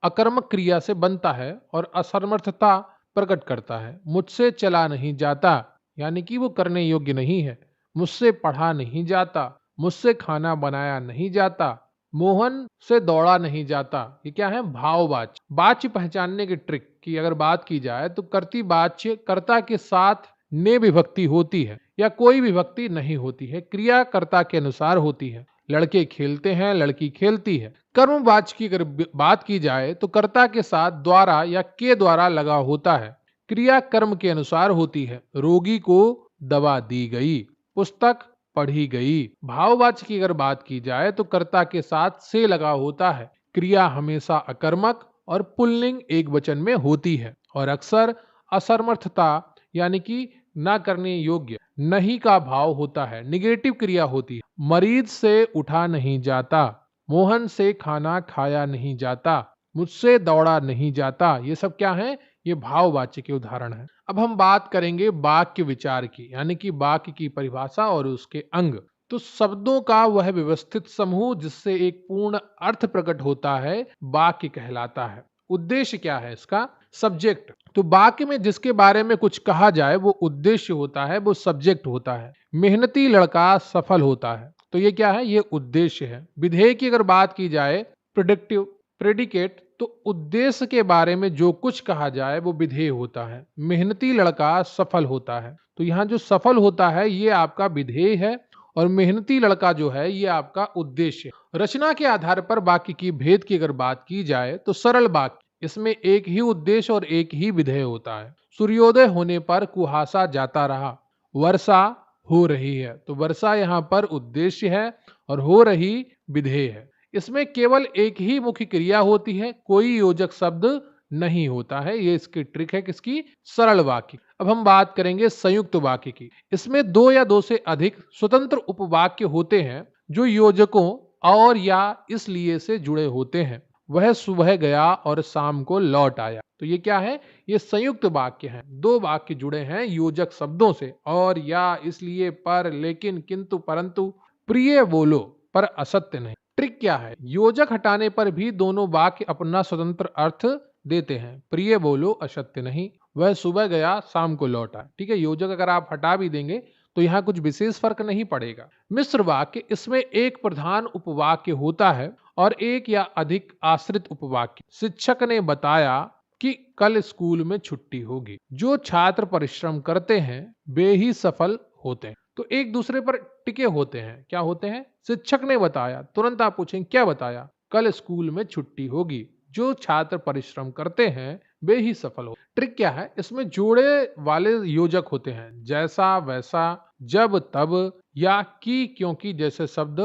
अकर्मक क्रिया से बनता है और असमर्थता प्रकट करता है। मुझसे चला नहीं जाता, यानी कि वो करने योग्य नहीं है। मुझसे पढ़ा नहीं जाता, मुझसे खाना बनाया नहीं जाता, मोहन से दौड़ा नहीं जाता, ये क्या है? भाववाच्य। वाच्य पहचानने की ट्रिक की अगर बात की जाए, तो कर्ती वाच्य कर्ता के साथ ने विभक्ति होती है या कोई विभक्ति नहीं होती है, क्रिया कर्ता के अनुसार होती है। लड़के खेलते हैं, लड़की खेलती है। कर्मवाच्य की अगर बात की जाए, तो कर्ता के साथ द्वारा या के द्वारा लगा होता है, क्रिया कर्म के अनुसार होती है। रोगी को दवा दी गई, पुस्तक पढ़ी गई। भाववाच्य की अगर बात की जाए, तो कर्ता के साथ से लगा होता है, क्रिया हमेशा अकर्मक और पुल्लिंग एक वचन में होती है, और अक्सर असमर्थता यानी कि ना करने योग्य, नहीं का भाव होता है, निगेटिव क्रिया होती है। मरीज से उठा नहीं जाता, मोहन से खाना खाया नहीं जाता, मुझसे दौड़ा नहीं जाता, ये सब क्या है? ये भाववाच्य के उदाहरण है। अब हम बात करेंगे वाक्य विचार की, यानी कि वाक्य की परिभाषा और उसके अंग। तो शब्दों का वह व्यवस्थित समूह जिससे एक पूर्ण अर्थ प्रकट होता है, वाक्य कहलाता है। उद्देश्य क्या है इसका? सब्जेक्ट। तो वाक्य में जिसके बारे में कुछ कहा जाए वो उद्देश्य होता है, वो सब्जेक्ट होता है। मेहनती लड़का सफल होता है, तो ये क्या है? ये उद्देश्य है। विधेय की अगर बात की जाए, प्रेडिक्टिव, प्रेडिकेट, तो उद्देश्य के बारे में जो कुछ कहा जाए वो विधेय होता है। मेहनती लड़का सफल होता है, तो यहाँ जो सफल होता है ये आपका विधेय है, और मेहनती लड़का जो है ये आपका उद्देश्य। रचना के आधार पर वाक्य की भेद की अगर बात की जाए, तो सरल वाक्य इसमें एक ही उद्देश्य और एक ही विधेय होता है। सूर्योदय होने पर कुहासा जाता रहा, वर्षा हो रही है। तो वर्षा यहाँ पर उद्देश्य है और हो रही विधेय है। इसमें केवल एक ही मुख्य क्रिया होती है, कोई योजक शब्द नहीं होता है। ये इसकी ट्रिक है किसकी? सरल वाक्य। अब हम बात करेंगे संयुक्त वाक्य की। इसमें दो या दो से अधिक स्वतंत्र उपवाक्य होते हैं जो योजकों और या इसलिए से जुड़े होते हैं। वह सुबह गया और शाम को लौट आया। तो ये क्या है? ये संयुक्त वाक्य है। दो वाक्य जुड़े हैं योजक शब्दों से, और या, इसलिए, पर, लेकिन, किंतु, परंतु, प्रिय बोलो पर असत्य नहीं। ट्रिक क्या है? योजक हटाने पर भी दोनों वाक्य अपना स्वतंत्र अर्थ देते हैं। प्रिय बोलो, असत्य नहीं। वह सुबह गया, शाम को लौटा। ठीक है, योजक अगर आप हटा भी देंगे तो यहाँ कुछ विशेष फर्क नहीं पड़ेगा। मिश्र वाक्य, इसमें एक प्रधान उपवाक्य होता है और एक या अधिक आश्रित उपवाक्य। शिक्षक ने बताया कि कल स्कूल में छुट्टी होगी। जो छात्र परिश्रम करते हैं वे ही सफल होते हैं। तो एक दूसरे पर टिके होते हैं। क्या होते हैं? शिक्षक ने बताया, तुरंत आप पूछेंगे क्या बताया? कल स्कूल में छुट्टी होगी। जो छात्र परिश्रम करते हैं वे ही सफल हो। ट्रिक क्या है? इसमें जोड़े वाले योजक होते हैं, जैसा, वैसा, जब, तब, या, की, क्योंकि जैसे शब्द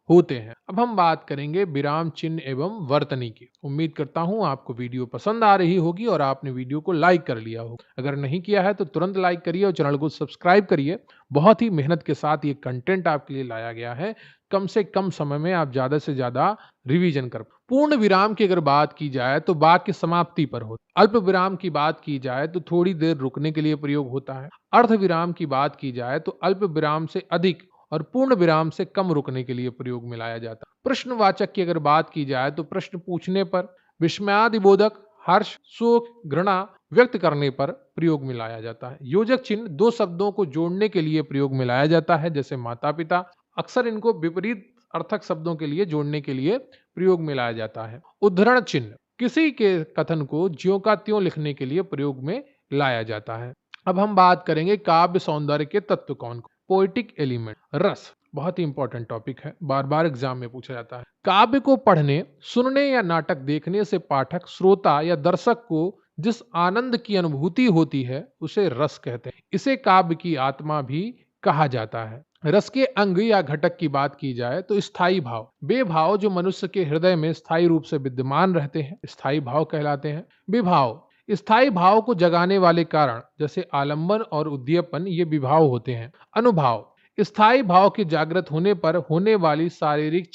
होते हैं। अब हम बात करेंगे विराम चिन्ह एवं वर्तनी की। उम्मीद करता हूं आपको वीडियो पसंद आ रही होगी और आपने वीडियो को लाइक कर लिया होगा। अगर नहीं किया है तो तुरंत लाइक करिए और चैनल को सब्सक्राइब करिए। बहुत ही मेहनत के साथ ये कंटेंट आपके लिए लाया गया है। कम से कम समय में आप ज्यादा से ज्यादा रिवीजन कर। पूर्ण विराम की अगर बात की जाए तो वाक्य समाप्ति पर होता है। अल्प विराम की बात की जाए तो थोड़ी देर रुकने के लिए प्रयोग होता है। अर्ध विराम की बात की जाए तो अल्प विराम से अधिक और पूर्ण विराम से कम रुकने के लिए प्रयोग में लाया जाता है। प्रश्नवाचक की अगर बात की जाए तो प्रश्न पूछने पर, विस्मयादिबोधक, हर्ष, शोक, घृणा व्यक्त करने पर प्रयोग में लाया जाता है। योजक चिन्ह दो शब्दों को जोड़ने के लिए प्रयोग में लाया जाता है, जैसे माता पिता। अक्सर इनको विपरीत अर्थक शब्दों के लिए जोड़ने के लिए प्रयोग में लाया जाता है। उद्धरण चिन्ह किसी के कथन को ज्यों का त्यों लिखने के लिए प्रयोग में लाया जाता है। अब हम बात करेंगे काव्य सौंदर्य के तत्व कौन? पोएटिक एलिमेंट, रस। बहुत ही इंपॉर्टेंट टॉपिक है, बार बार एग्जाम में पूछा जाता है। काव्य को पढ़ने, सुनने या नाटक देखने से पाठक, श्रोता या दर्शक को जिस आनंद की अनुभूति होती है उसे रस कहते हैं। इसे काव्य की आत्मा भी कहा जाता है। रस के अंग या घटक की बात की जाए तो स्थायी भाव, वे भाव जो मनुष्य के हृदय में स्थायी रूप से विद्यमान रहते हैं, स्थायी भाव कहलाते हैं। विभाव, स्थायी भाव को जगाने वाले कारण, जैसे आलंबन और उद्दीपन, ये विभाव होते हैं। अनुभाव, स्थायी भाव के जागृत होने पर होने वाली शारीरिक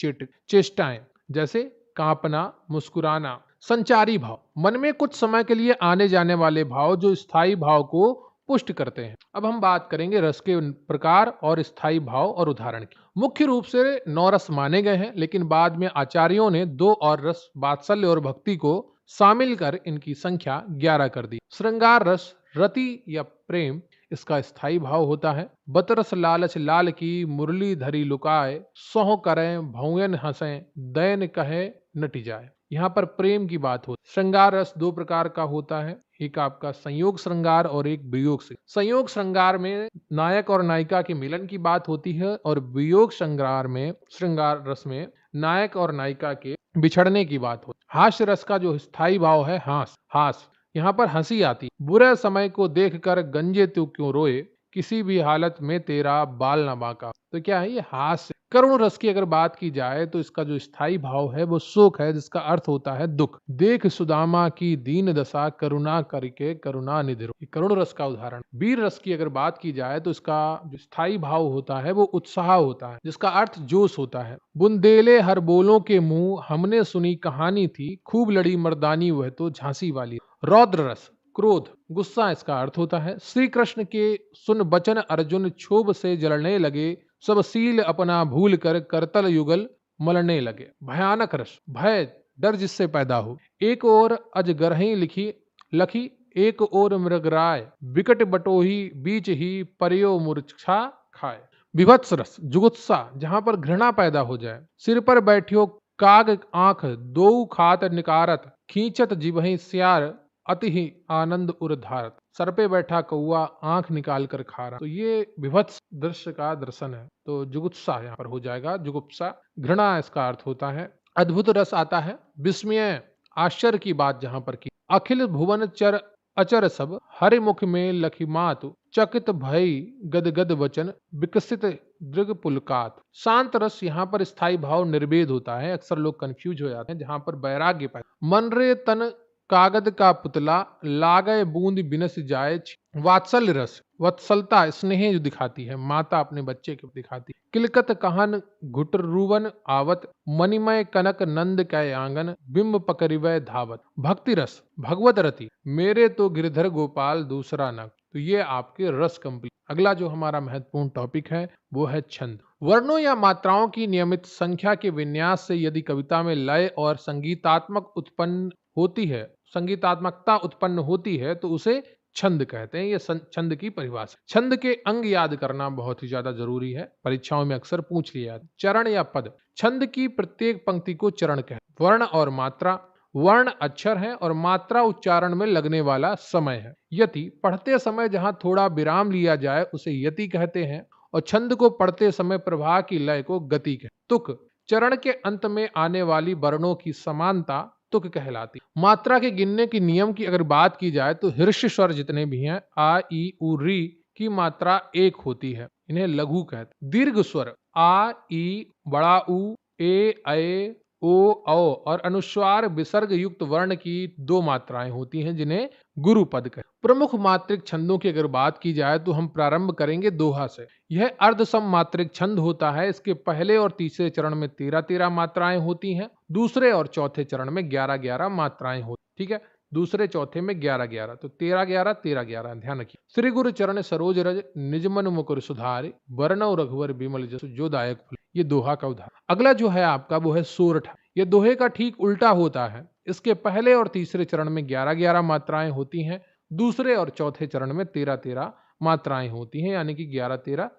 चेष्टाएं, जैसे कांपना, मुस्कुराना। संचारी भाव, मन में कुछ समय के लिए आने जाने वाले भाव जो स्थायी भाव को पुष्ट करते हैं। अब हम बात करेंगे रस के प्रकार और स्थायी भाव और उदाहरण की। मुख्य रूप से 9 रस माने गए हैं, लेकिन बाद में आचार्यों ने 2 और रस, वात्सल्य और भक्ति को शामिल कर इनकी संख्या 11 कर दी। श्रृंगार रस, रति या प्रेम, इसका स्थायी भाव होता है। बतरस लालच लाल की, मुरली धरी लुकाए, सोह करें भौयन हंसें, दैन कहे नटी जाए। यहाँ पर प्रेम की बात हो। श्रृंगार रस 2 प्रकार का होता है, एक आपका संयोग श्रृंगार और एक वियोग श्रृंगार। संयोग श्रृंगार में नायक और नायिका के मिलन की बात होती है और वियोग श्रृंगार रस में नायक और नायिका के बिछड़ने की बात होती है। हास्य रस का जो स्थायी भाव है हास, यहाँ पर हंसी आती। बुरे समय को देखकर गंजे तू क्यों रोए, किसी भी हालत में तेरा बाल न बांका। तो क्या है ये? हास्य। करुण रस की अगर बात की जाए तो इसका जो स्थायी भाव है वो शोक है, जिसका अर्थ होता है दुख। देख सुदामा की दीन दशा, करुणा करके करुणा निधि। करुण रस का उदाहरण। वीर रस की अगर बात की जाए तो इसका जो स्थायी भाव होता है वो उत्साह होता है, जिसका अर्थ जोश होता है। बुंदेले हर बोलों के मुंह, हमने सुनी कहानी थी, खूब लड़ी मर्दानी वह तो झांसी वाली। रौद्र रस, क्रोध, गुस्सा, इसका अर्थ होता है। श्री कृष्ण के सुन बचन अर्जुन, क्षोभ से जलने लगे, सब सील अपना भूल कर करतल युगल मलने लगे। भयानक रस, भय, डर जिससे पैदा हो। एक ओर अजगरही लखी, एक ओर मृगराय, विकट बटोही बीच ही परियो मूर्छा खाए। विभत्स रस, जुगुत्सा, जहां पर घृणा पैदा हो जाए। सिर पर बैठियो काग आंख, दो खात निकारत, खींचत जिभहि स्यार, अति ही आनंद उर्धारत। सर पे बैठा कौआ आंख निकाल कर खा रहा। तो ये विभत्स दृश्य का दर्शन है। तो जुगुप्सा यहाँ पर हो जाएगा, जुगुप्सा। घृणा इसका अर्थ होता है। अद्भुत रस आता है, विस्मय, आश्चर्य की बात जहां पर की। अखिल भुवन चर अचर सब, हरि मुख में लखी मातु, चकित भई गदगद वचन, विकसित दृग पुलकात। शांत रस यहाँ पर स्थायी भाव निर्वेद होता है, अक्सर लोग कंफ्यूज हो जाते हैं, जहां पर वैराग्य पाए। मन रे तन कागद का पुतला, लागय बूंद बिनस जाए। वात्सल्य रस, वत्सलता स्नेह जो दिखाती है, माता अपने बच्चे को दिखाती है। किलकत कहन घुटरुवन आवत, मणिमय कनक नंद कै आंगन, बिंब पकड़िवै धावत। भक्ति रस, भगवत रति, मेरे तो गिरधर गोपाल दूसरा नग। तो ये आपके रस कंप्लीट। अगला जो हमारा महत्वपूर्ण टॉपिक है वो है छंद। वर्णों या मात्राओं की नियमित संख्या के विन्यास से यदि कविता में लय और संगीतात्मकता उत्पन्न होती है तो उसे छंद कहते हैं। ये छंद की परिभाषा। छंद के अंग याद करना बहुत ही ज्यादा जरूरी है, परीक्षाओं में अक्सर पूछ लिया। चरण या पद, छंद की प्रत्येक पंक्ति को चरण कहते हैं। वर्ण और मात्रा, वर्ण अक्षर है और मात्रा उच्चारण में लगने वाला समय है। यति, पढ़ते समय जहां थोड़ा विराम लिया जाए उसे यति कहते हैं और छंद को पढ़ते समय प्रवाह की लय को गति कहते हैं। तुक, चरण के अंत में आने वाली वर्णों की समानता तुक कहलाती। मात्रा के गिनने की नियम की अगर बात की जाए तो हृष्य स्वर जितने भी हैं, आ ई उ री की मात्रा एक होती है, इन्हें लघु कहते हैं। दीर्घ स्वर आ ई बड़ा उ ए ऐ ओ औ और अनुस्वार विसर्ग युक्त वर्ण की दो मात्राएं होती हैं जिन्हें गुरु पद कहते हैं। प्रमुख मात्रिक छंदों की अगर बात की जाए तो हम प्रारंभ करेंगे दोहा से। यह अर्धसम मात्रिक छंद होता है। इसके पहले और तीसरे चरण में 13-13 मात्राएं होती हैं, दूसरे और चौथे चरण में 11-11 मात्राएं होती। ठीक है, दूसरे चौथे में 11-11, तो 13-11 13-11 ध्यान रखिए। श्री गुरु चरण सरोज रज, निजमन मुकुर सुधारि, बरनौ रघुवर बिमल जसु, जो दायक फल। ये दोहा का उदाहरण। अगला जो है आपका वो है सोरठ। ये दोहे का ठीक उल्टा होता है। इसके पहले और तीसरे चरण में 11-11 मात्राएं होती हैं, दूसरे और चौथे चरण में 13-13 मात्राएं होती हैं, यानी कि 11-13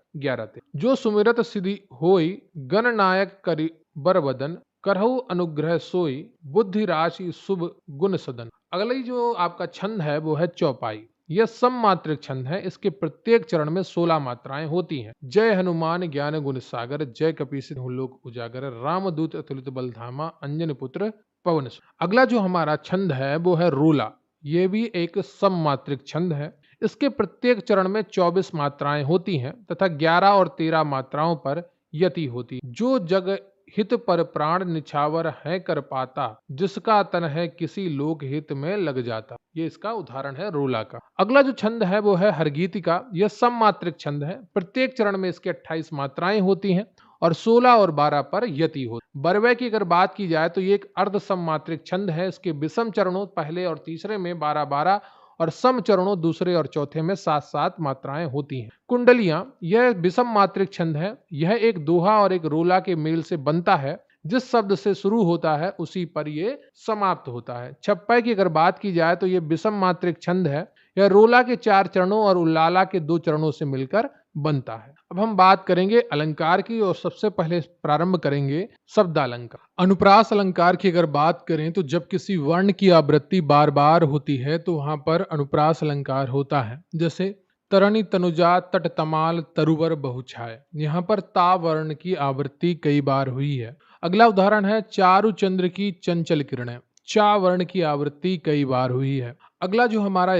जो सुमिरत सिद्धि होई, गणनायक करि बरवदन, करहु अनुग्रह सोई, बुद्धि राशि शुभ गुण सदन। अगली जो आपका छंद है वो है चौपाई। यह सममात्रिक छंद है। इसके प्रत्येक चरण में 16 मात्राएं होती हैं। जय हनुमान ज्ञान गुण सागर, जय कपीसित लोक उजागर, रामदूत अतुलित बल धामा, अंजन पुत्र पवन। अगला जो हमारा छंद है वो है रोला। ये भी एक सममात्रिक छंद है। इसके प्रत्येक चरण में 24 मात्राएं होती हैं तथा 11 और 13 मात्राओं पर यति होती। जो जग हित पर प्राण निछावर है कर पाता, जिसका तन है किसी लोक हित में लग जाता। ये इसका उदाहरण है रोला का। अगला जो छंद है वो है हरगीतिका। यह सममात्रिक छंद है। प्रत्येक चरण में इसके 28 मात्राएं होती हैं और 16 और 12 पर यति होती। बरवे की अगर बात की जाए तो ये एक अर्ध सममात्रिक छंद है। इसके विषम चरणों पहले और तीसरे में 12-12 और सम चरणों दूसरे और चौथे में 7-7 मात्राएं होती हैं। कुंडलियां, यह विषम मात्रिक छंद है। यह एक दोहा और एक रोला के मेल से बनता है। जिस शब्द से शुरू होता है उसी पर यह समाप्त होता है। छप्पै की अगर बात की जाए तो यह विषम मात्रिक छंद है। यह रोला के 4 चरणों और उल्लाला के 2 चरणों से मिलकर बनता है। अब हम बात करेंगे अलंकार की और सबसे पहले प्रारंभ करेंगे शब्दालंकार। अनुप्रास अलंकार की अगर बात करें तो जब किसी वर्ण की आवृत्ति बार बार होती है तो वहां पर अनुप्रास अलंकार होता है। जैसे तरणी तनुजा तट तमाल तरुवर बहुछाय, यहाँ पर ता वर्ण की आवृत्ति कई बार हुई है। अगला उदाहरण है चारु चंद्र की चंचल किरणें। चा वर्ण की आवृत्ति कई बार हुई है। अगला जो हमारा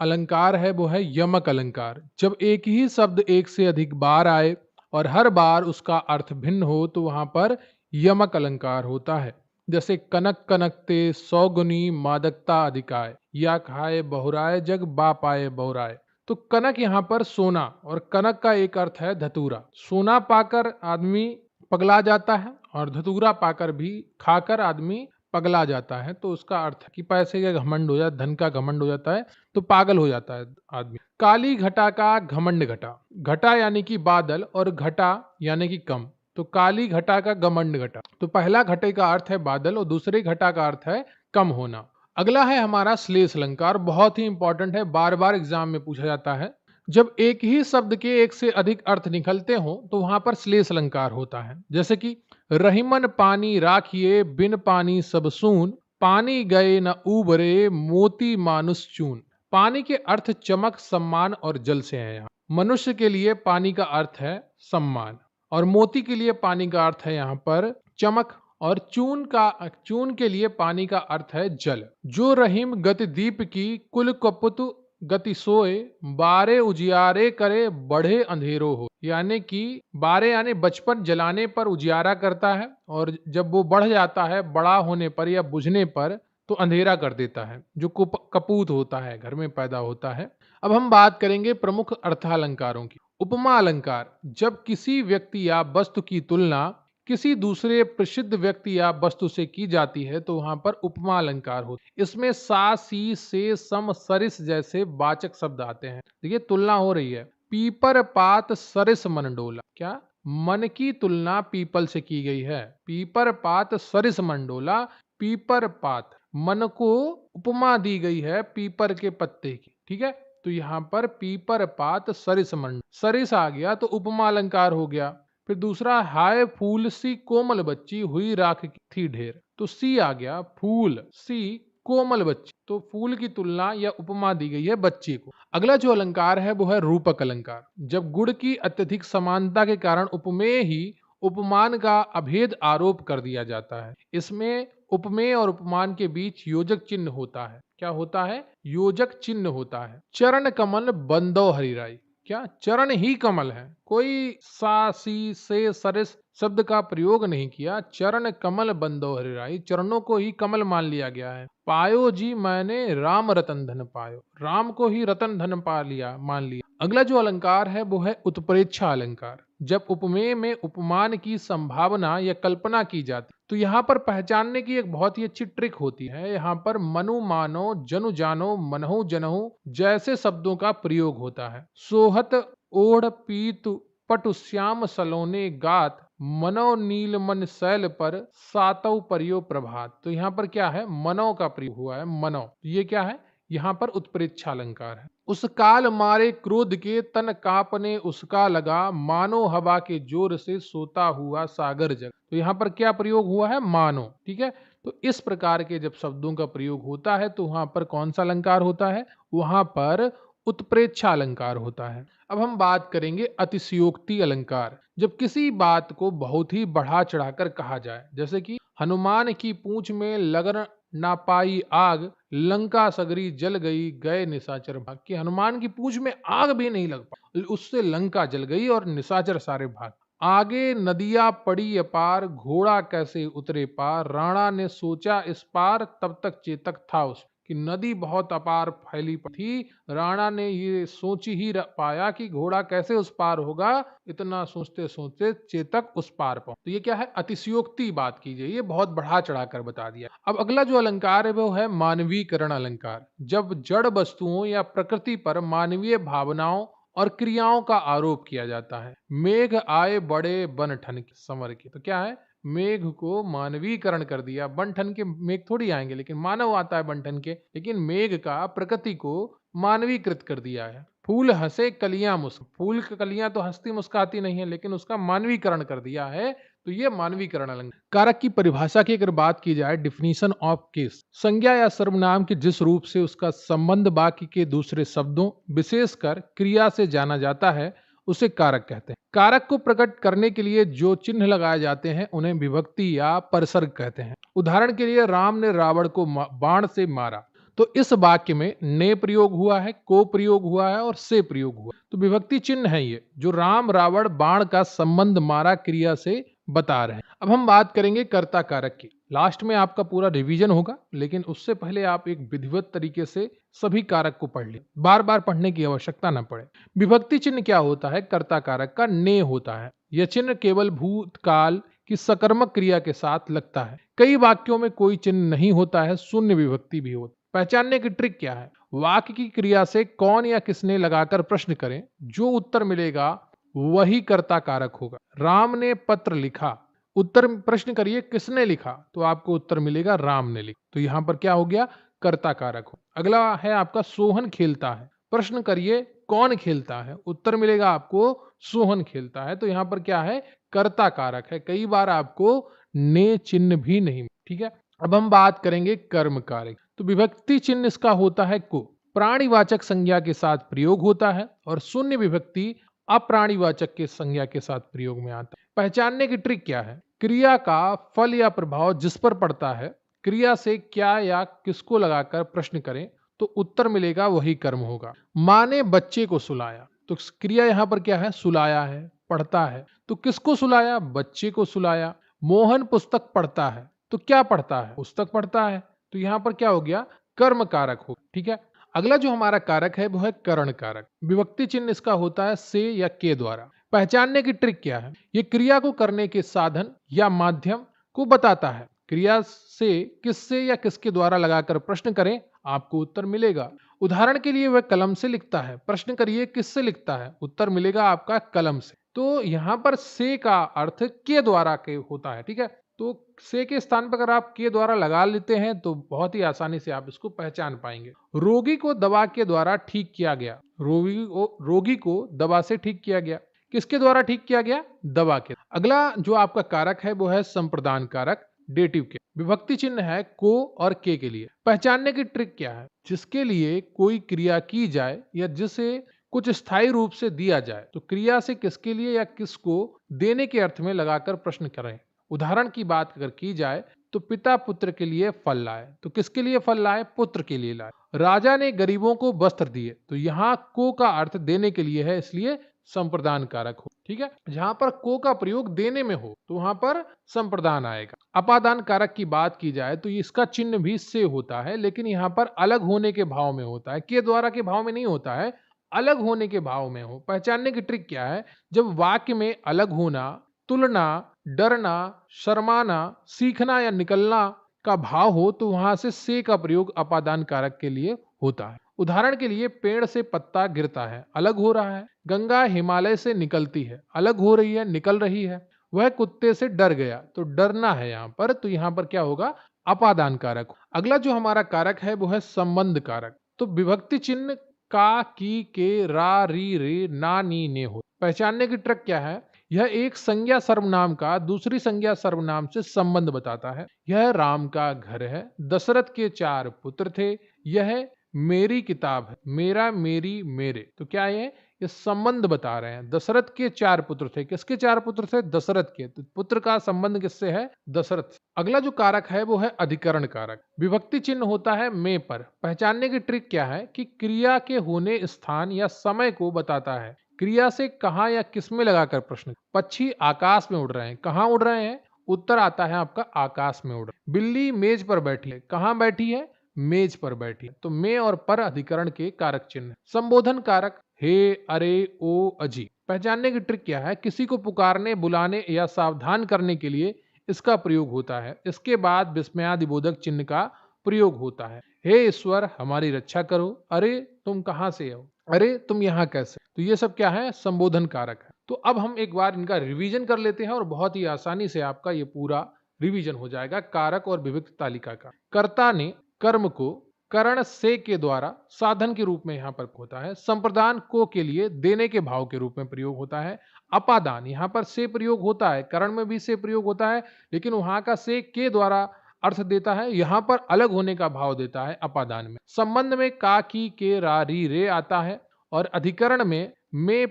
अलंकार है वो है यमक अलंकार। जब एक ही शब्द एक से अधिक बार आए और हर बार उसका अर्थ भिन्न हो तो वहां पर यमक अलंकार होता है। जैसे कनक कनकते सौगुनी मादकता अधिकाय, या खाए बहुराय जग बा पाए बहुराय। तो कनक यहाँ पर सोना और कनक का एक अर्थ है धतूरा। सोना पाकर आदमी पगला जाता है और धतूरा पाकर भी खाकर आदमी पगला जाता है। तो उसका अर्थ है कि पैसे का घमंड हो जाता, धन का घमंड हो जाता है तो पागल हो जाता है आदमी। काली घटा का घमंड घटा। घटा यानी कि बादल और घटा यानी कि कम, तो काली घटा का घमंड घटा। तो पहला घटे का अर्थ है बादल और दूसरे घटा का अर्थ है कम होना। अगला है हमारा श्लेष अलंकार। बहुत ही इंपॉर्टेंट है, बार बार एग्जाम में पूछा जाता है। जब एक ही शब्द के एक से अधिक अर्थ निकलते हो तो वहां पर श्लेष अलंकार होता है। जैसे कि रहीमन पानी राखिए बिन पानी सब सून, पानी गए न उबरे मोती मानुष चून। पानी के अर्थ चमक, सम्मान और जल से है। यहाँ मनुष्य के लिए पानी का अर्थ है सम्मान और मोती के लिए पानी का अर्थ है यहाँ पर चमक और चून के लिए पानी का अर्थ है जल। जो रहीम गति दीप की कुल कपुत गति सोए, बारे उजियारे करे बढ़े अंधेरो हो। यानी कि बारे यानी बचपन जलाने पर उजियारा करता है, और जब वो बढ़ जाता है बड़ा होने पर या बुझने पर तो अंधेरा कर देता है, जो कपूत होता है, घर में पैदा होता है। अब हम बात करेंगे प्रमुख अर्थालंकारों की। उपमा अलंकार, जब किसी व्यक्ति या वस्तु की तुलना किसी दूसरे प्रसिद्ध व्यक्ति या वस्तु से की जाती है तो वहां पर उपमा अलंकार होता है। इसमें सा, सी, से, सम, सरिस जैसे वाचक शब्द आते हैं। देखिए तुलना हो रही है। पीपर पात सरिस मन डोला। क्या? मन की तुलना पीपल से की गई है। पीपर पात सरिस मन डोला। पीपर पात, मन को उपमा दी गई है पीपर के पत्ते की। ठीक है, तो यहाँ पर पीपर पात सरिस मन, सरिस आ गया तो उपमा अलंकार हो गया। फिर दूसरा, हाय फूल सी कोमल बच्ची हुई राख की थी ढेर। तो सी आ गया, फूल सी कोमल बच्ची, तो फूल की तुलना या उपमा दी गई है बच्ची को। अगला जो अलंकार है वो है रूपक अलंकार। जब गुण की अत्यधिक समानता के कारण उपमेय ही उपमान का अभेद आरोप कर दिया जाता है। इसमें उपमेय और उपमान के बीच योजक चिन्ह होता है। क्या होता है? योजक चिन्ह होता है। चरण कमल बंदो हरिराई। क्या? चरण ही कमल है, कोई सा, सी, से, सरिस शब्द का प्रयोग नहीं किया। चरण कमल बंदो हरिराई, चरणों को ही कमल मान लिया गया है। पायो जी मैंने राम रतन धन पायो, राम को ही रतन धन पा लिया, मान लिया। अगला जो अलंकार है वो है उत्प्रेक्षा अलंकार। जब उपमेय में उपमान की संभावना या कल्पना की जाती तो यहाँ पर पहचानने की एक बहुत ही अच्छी ट्रिक होती है। यहाँ पर मनु मानो, जनु जानो, मनहु जनहु जैसे शब्दों का प्रयोग होता है। सोहत ओढ़ पीत पटु श्याम सलोने गात, मनो नील मन शैल पर सातव परियो प्रभात। तो यहाँ पर क्या है? मनो का प्रयोग हुआ है। मनो, ये क्या है? यहाँ पर उत्प्रेक्षा अलंकार है। उस काल मारे क्रोध के तन कांपने उसका लगा, मानो हवा के जोर से सोता हुआ सागर जग। तो यहाँ पर क्या प्रयोग हुआ है? मानो। ठीक है, तो इस प्रकार के जब शब्दों का प्रयोग होता है तो वहां पर कौन सा अलंकार होता है? वहां पर उत्प्रेक्षा अलंकार होता है। अब हम बात करेंगे अतिशयोक्ति अलंकार। जब किसी बात को बहुत ही बढ़ा चढ़ाकर कहा जाए, जैसे कि हनुमान की पूंछ में लगन ना पाई आग, लंका सगरी जल गई गए निशाचर भाग। कि हनुमान की पूंछ में आग भी नहीं लग पाई, उससे लंका जल गई और निशाचर सारे भाग। आगे नदिया पड़ी अपार, घोड़ा कैसे उतरे पार, राणा ने सोचा इस पार तब तक चेतक था उस। कि नदी बहुत अपार फैली थी, राणा ने ये सोच ही पाया कि घोड़ा कैसे उस पार होगा। इतना सोचते सोचते चेतक उस पार पहुंच। तो ये क्या है? अतिशयोक्ति बात कीजिए, ये बहुत बढ़ा चढ़ाकर बता दिया। अब अगला जो अलंकार है वो है मानवीकरण अलंकार। जब जड़ वस्तुओं या प्रकृति पर मानवीय भावनाओं और क्रियाओं का आरोप किया जाता है। मेघ आए बड़े बन ठन के संवर के। तो क्या है? मेघ को मानवीकरण कर दिया। बन ठन के मेघ थोड़ी आएंगे, लेकिन मानव आता है बन ठन के, लेकिन मेघ का प्रकृति को मानवीकृत कर दिया है। फूल हंसे कलियां मुस्क, फूल की कलियां तो हंसती मुस्काती नहीं है, लेकिन उसका मानवीकरण कर दिया है। तो ये मानवीकरण अलंकार। कारक की परिभाषा की अगर बात की जाए, डिफिनीशन ऑफ केस, संज्ञा या सर्वनाम के जिस रूप से उसका संबंध वाक्य के दूसरे शब्दों विशेषकर क्रिया से जाना जाता है उसे कारक कहते हैं। कारक को प्रकट करने के लिए जो चिन्ह लगाए जाते हैं उन्हें विभक्ति या परसर्ग कहते हैं। उदाहरण के लिए, राम ने रावण को बाण से मारा, तो इस वाक्य में ने प्रयोग हुआ है, को प्रयोग हुआ है और से प्रयोग हुआ है। तो विभक्ति चिन्ह है ये, जो राम रावण बाण का संबंध मारा क्रिया से बता रहे हैं। अब हम बात करेंगे कर्ता कारक की। लास्ट में आपका पूरा रिवीजन होगा, लेकिन उससे पहले आप एक विधिवत तरीके से सभी कारक को पढ़ लें, बार बार पढ़ने की आवश्यकता न पड़े। विभक्ति चिन्ह क्या होता है? कर्ता कारक का ने होता है। यह चिन्ह केवल भूतकाल की सकर्मक क्रिया के साथ लगता है। कई वाक्यों में कोई चिन्ह नहीं होता है, शून्य विभक्ति भी होती है। पहचानने की ट्रिक क्या है? वाक्य की क्रिया से कौन या किसने लगाकर प्रश्न करें, जो उत्तर मिलेगा वही कर्ता कारक होगा। राम ने पत्र लिखा, उत्तर प्रश्न करिए किसने लिखा, तो आपको उत्तर मिलेगा राम ने लिखा। तो यहां पर क्या हो गया? कर्ता कारक हो। अगला है आपका सोहन खेलता है, प्रश्न करिए कौन खेलता है, उत्तर मिलेगा आपको सोहन खेलता है। तो यहां पर क्या है? कर्ता कारक है। कई बार आपको ने चिन्ह भी नहीं। ठीक है, अब हम बात करेंगे कर्म कारक। तो विभक्ति चिन्ह इसका होता है को, प्राणीवाचक संज्ञा के साथ प्रयोग होता है, और शून्य विभक्ति अप्राणीवाचक के संज्ञा के साथ प्रयोग में आता है। पहचानने की ट्रिक क्या है? क्रिया का फल या प्रभाव जिस पर पड़ता है, क्रिया से क्या या किसको लगाकर प्रश्न करें तो उत्तर मिलेगा, वही कर्म होगा। माँ ने बच्चे को सुलाया, तो क्रिया यहाँ पर क्या है? सुलाया है, पढ़ता है। तो किसको सुलाया? बच्चे को सुलाया। मोहन पुस्तक पढ़ता है, तो क्या पढ़ता है? पुस्तक पढ़ता है। तो यहाँ पर क्या हो गया? कर्म कारक हो। ठीक है। अगला जो हमारा कारक है वो है करण कारक। विभक्ति चिन्ह इसका होता है से या के द्वारा। पहचानने की ट्रिक क्या है? ये क्रिया को करने के साधन या माध्यम को बताता है। क्रिया से किससे या किसके द्वारा लगाकर प्रश्न करें, आपको उत्तर मिलेगा। उदाहरण के लिए वह कलम से लिखता है, प्रश्न करिए किससे लिखता है, उत्तर मिलेगा आपका कलम से। तो यहाँ पर से का अर्थ के द्वारा के होता है। ठीक है। तो से के स्थान पर अगर आप के द्वारा लगा लेते हैं तो बहुत ही आसानी से आप इसको पहचान पाएंगे। रोगी को दवा के द्वारा ठीक किया गया। रोगी को दवा से ठीक किया गया। किसके द्वारा ठीक किया गया? दवा के। अगला जो आपका कारक है वो है संप्रदान कारक, डेटिव के। विभक्ति चिन्ह है को और के लिए। पहचानने की ट्रिक क्या है? जिसके लिए कोई क्रिया की जाए या जिसे कुछ स्थायी रूप से दिया जाए, तो क्रिया से किसके लिए या किसको देने के अर्थ में लगाकर प्रश्न करें। उदाहरण की बात अगर की जाए तो पिता पुत्र के लिए फल लाए, तो किसके लिए फल लाए? पुत्र के लिए लाए। राजा ने गरीबों को वस्त्र दिए, तो यहाँ को का अर्थ देने के लिए है, इसलिए संप्रदान कारक हो। ठीक है। जहां पर को का प्रयोग देने में हो तो वहां पर संप्रदान आएगा। अपादान कारक की बात की जाए तो इसका चिन्ह भी से होता है, लेकिन यहाँ पर अलग होने के भाव में होता है, के द्वारा के भाव में नहीं होता है, अलग होने के भाव में हो। पहचानने की ट्रिक क्या है? जब वाक्य में अलग होना, तुलना, डरना, शर्माना, सीखना या निकलना का भाव हो तो वहां से का प्रयोग अपादान कारक के लिए होता है। उदाहरण के लिए पेड़ से पत्ता गिरता है, अलग हो रहा है। गंगा हिमालय से निकलती है, अलग हो रही है, निकल रही है। वह कुत्ते से डर गया, तो डरना है यहाँ पर, तो यहाँ पर क्या होगा? अपादान कारक। अगला जो हमारा कारक है वो है संबंध कारक। तो विभक्ति चिन्ह का, की, के, रा, री, रे, ना, नी, ने हो। पहचानने की ट्रिक क्या है? यह एक संज्ञा सर्वनाम का दूसरी संज्ञा सर्वनाम से संबंध बताता है। यह राम का घर है, दशरथ के 4 पुत्र थे, यह मेरी किताब है, मेरा, मेरी, मेरे। तो क्या ये संबंध बता रहे हैं। दशरथ के 4 पुत्र थे। किसके 4 पुत्र थे? दशरथ के। तो पुत्र का संबंध किससे है? दशरथ से। अगला जो कारक है वो है अधिकरण कारक। विभक्ति चिन्ह होता है में पर। पहचानने की ट्रिक क्या है? कि क्रिया के होने स्थान या समय को बताता है। क्रिया से कहां या किस में लगाकर प्रश्न। पक्षी आकाश में उड़ रहे हैं, कहां उड़ रहे हैं? उत्तर आता है आपका आकाश में उड़ रहे। बिल्ली मेज पर बैठी है, कहां बैठी है? मेज पर बैठी है। तो में और पर अधिकरण के कारक चिन्ह। संबोधन कारक हे, अरे, ओ, अजी। पहचानने की ट्रिक क्या है? किसी को पुकारने, बुलाने या सावधान करने के लिए इसका प्रयोग होता है। इसके बाद विस्मयादिबोधक चिन्ह का प्रयोग होता है। हे ईश्वर हमारी रक्षा करो, अरे तुम कहां से हो, अरे तुम यहाँ कैसे। तो ये सब क्या है? संबोधन कारक है। तो अब हम एक बार इनका रिवीजन कर लेते हैं और बहुत ही आसानी से आपका ये पूरा रिवीजन हो जाएगा कारक और विभक्ति तालिका का। कर्ता ने कर्म को करण से के द्वारा साधन के रूप में यहाँ पर होता है। संप्रदान को के लिए देने के भाव के रूप में प्रयोग होता है। अपादान यहाँ पर से प्रयोग होता है, करण में भी से प्रयोग होता है, लेकिन वहां का से के द्वारा अर्थ देता है, यहाँ पर अलग होने का भाव देता है अपादान में। संबंध में का, की, के, रा, री, रे आता है और अधिकरण में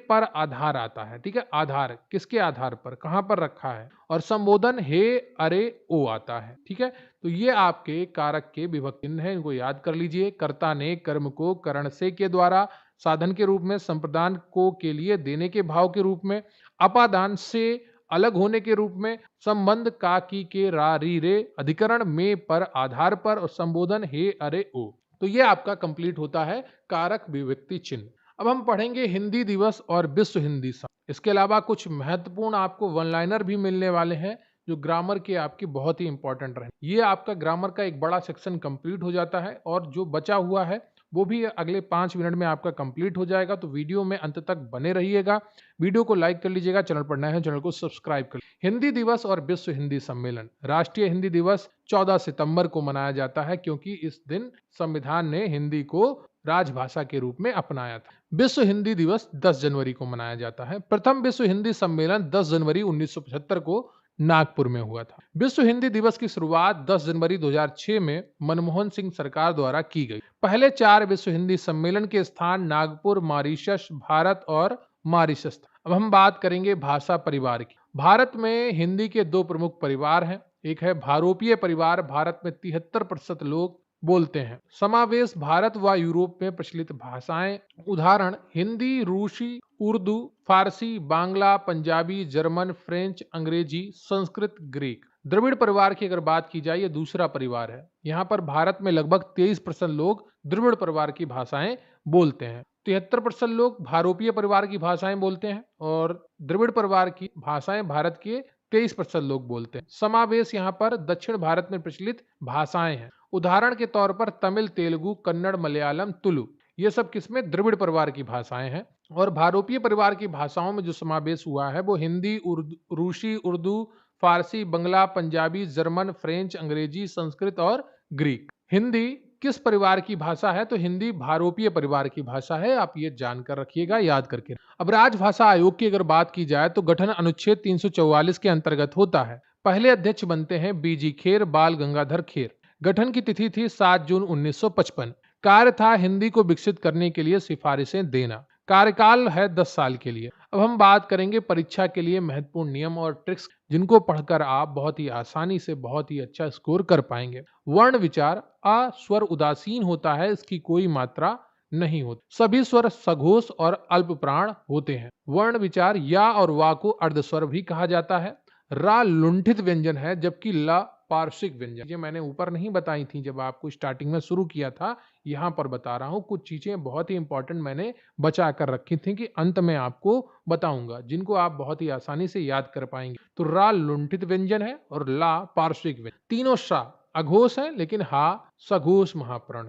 पर आधार आता है। ठीक है। आधार किसके आधार पर, कहां पर रखा है। और संबोधन हे, अरे, ओ आता है। ठीक है। तो ये आपके कारक के विभक्ति चिन्ह है, इनको याद कर लीजिए। कर्ता ने कर्म को करण से के द्वारा साधन के रूप में, संप्रदान को के लिए देने के भाव के रूप में, अपादान से अलग होने के रूप में, संबंध का, की, के, रा, री, रे, अधिकरण में पर आधार पर, और संबोधन हे, अरे, ओ। तो ये आपका कंप्लीट होता है कारक विभक्ति चिन्ह। अब हम पढ़ेंगे हिंदी दिवस और विश्व हिंदी संमेलन। इसके अलावा कुछ महत्वपूर्ण आपको वन लाइनर भी मिलने वाले हैं जो ग्रामर के आपकी बहुत ही इंपॉर्टेंट रहे। ये आपका ग्रामर का एक बड़ा सेक्शन कंप्लीट हो जाता है और जो बचा हुआ है वो भी अगले 5 मिनट में आपका कंप्लीट हो जाएगा। तो वीडियो में अंत तक बने रहिएगा। वीडियो को लाइक कर लीजिएगा, चैनल पर नए हैं चैनल को सब्सक्राइब कर लीजिए। हिंदी दिवस और विश्व हिंदी सम्मेलन। राष्ट्रीय हिंदी दिवस 14 सितंबर को मनाया जाता है क्योंकि इस दिन संविधान ने हिंदी को राजभाषा के रूप में अपनाया था। विश्व हिंदी दिवस 10 जनवरी को मनाया जाता है। प्रथम विश्व हिंदी सम्मेलन 10 जनवरी 1975 को नागपुर में हुआ था। विश्व हिंदी दिवस की शुरुआत 10 जनवरी 2006 में मनमोहन सिंह सरकार द्वारा की गई। पहले 4 विश्व हिंदी सम्मेलन के स्थान नागपुर, मॉरिशस, भारत और मॉरिशस था। अब हम बात करेंगे भाषा परिवार की। भारत में हिंदी के दो प्रमुख परिवार हैं। एक है भारोपीय परिवार, भारत में 73% लोग बोलते हैं। समावेश भारत व यूरोप में प्रचलित भाषाएं, उदाहरण हिंदी, रूसी, उर्दू, फारसी, बांग्ला, पंजाबी, जर्मन, फ्रेंच, अंग्रेजी, संस्कृत, ग्रीक। द्रविड़ परिवार की अगर बात की जाए, ये दूसरा परिवार है। यहाँ पर भारत में लगभग 23% लोग द्रविड़ परिवार की भाषाएं बोलते हैं। 73% लोग भारोपीय परिवार की भाषाएं बोलते हैं और द्रविड़ परिवार की भाषाएं भारत के 23% लोग बोलते हैं। समावेश यहाँ पर दक्षिण भारत में प्रचलित भाषाएं हैं। उदाहरण के तौर पर तमिल, तेलुगु, कन्नड़, मलयालम, तुलु, ये सब किसमें? द्रविड़ परिवार की भाषाएं हैं। और भारोपीय परिवार की भाषाओं में जो समावेश हुआ है वो हिंदी, रूसी, उर्दू, फारसी, बंगला, पंजाबी, जर्मन, फ्रेंच, अंग्रेजी, संस्कृत और ग्रीक। हिंदी किस परिवार की भाषा है? तो हिंदी भारोपीय परिवार की भाषा है। आप ये जानकर रखिएगा, याद करके। अब राजभाषा आयोग की अगर बात की जाए तो गठन अनुच्छेद 344 के अंतर्गत होता है। पहले अध्यक्ष बनते हैं बीजी खेर, बाल गंगाधर खेर। गठन की तिथि थी 7 जून 1955। कार्य था हिंदी को विकसित करने के लिए सिफारिशें देना। कार्यकाल है 10 साल के लिए। अब हम बात करेंगे परीक्षा के लिए महत्वपूर्ण नियम और ट्रिक्स, जिनको पढ़कर आप बहुत ही आसानी से बहुत ही अच्छा स्कोर कर पाएंगे। वर्ण विचार, अ स्वर उदासीन होता है, इसकी कोई मात्रा नहीं होती। सभी स्वर सघोष और अल्प प्राण होते हैं। वर्ण विचार, या और वा को अर्धस्वर भी कहा जाता है। रा लुंठित व्यंजन है, जबकि ला पार्श्विक व्यंजन। ये मैंने ऊपर नहीं बताई थी जब आपको स्टार्टिंग में शुरू किया था, यहाँ पर बता रहा हूँ। कुछ चीजें बहुत ही इंपॉर्टेंट मैंने बचा कर रखी थी कि अंत में आपको बताऊंगा, जिनको आप बहुत ही आसानी से याद कर पाएंगे। तो रा लुंठित व्यंजन है और ला पार्श्विक व्यंजन। तीनों सा अघोष है, लेकिन हा सघोष महाप्राण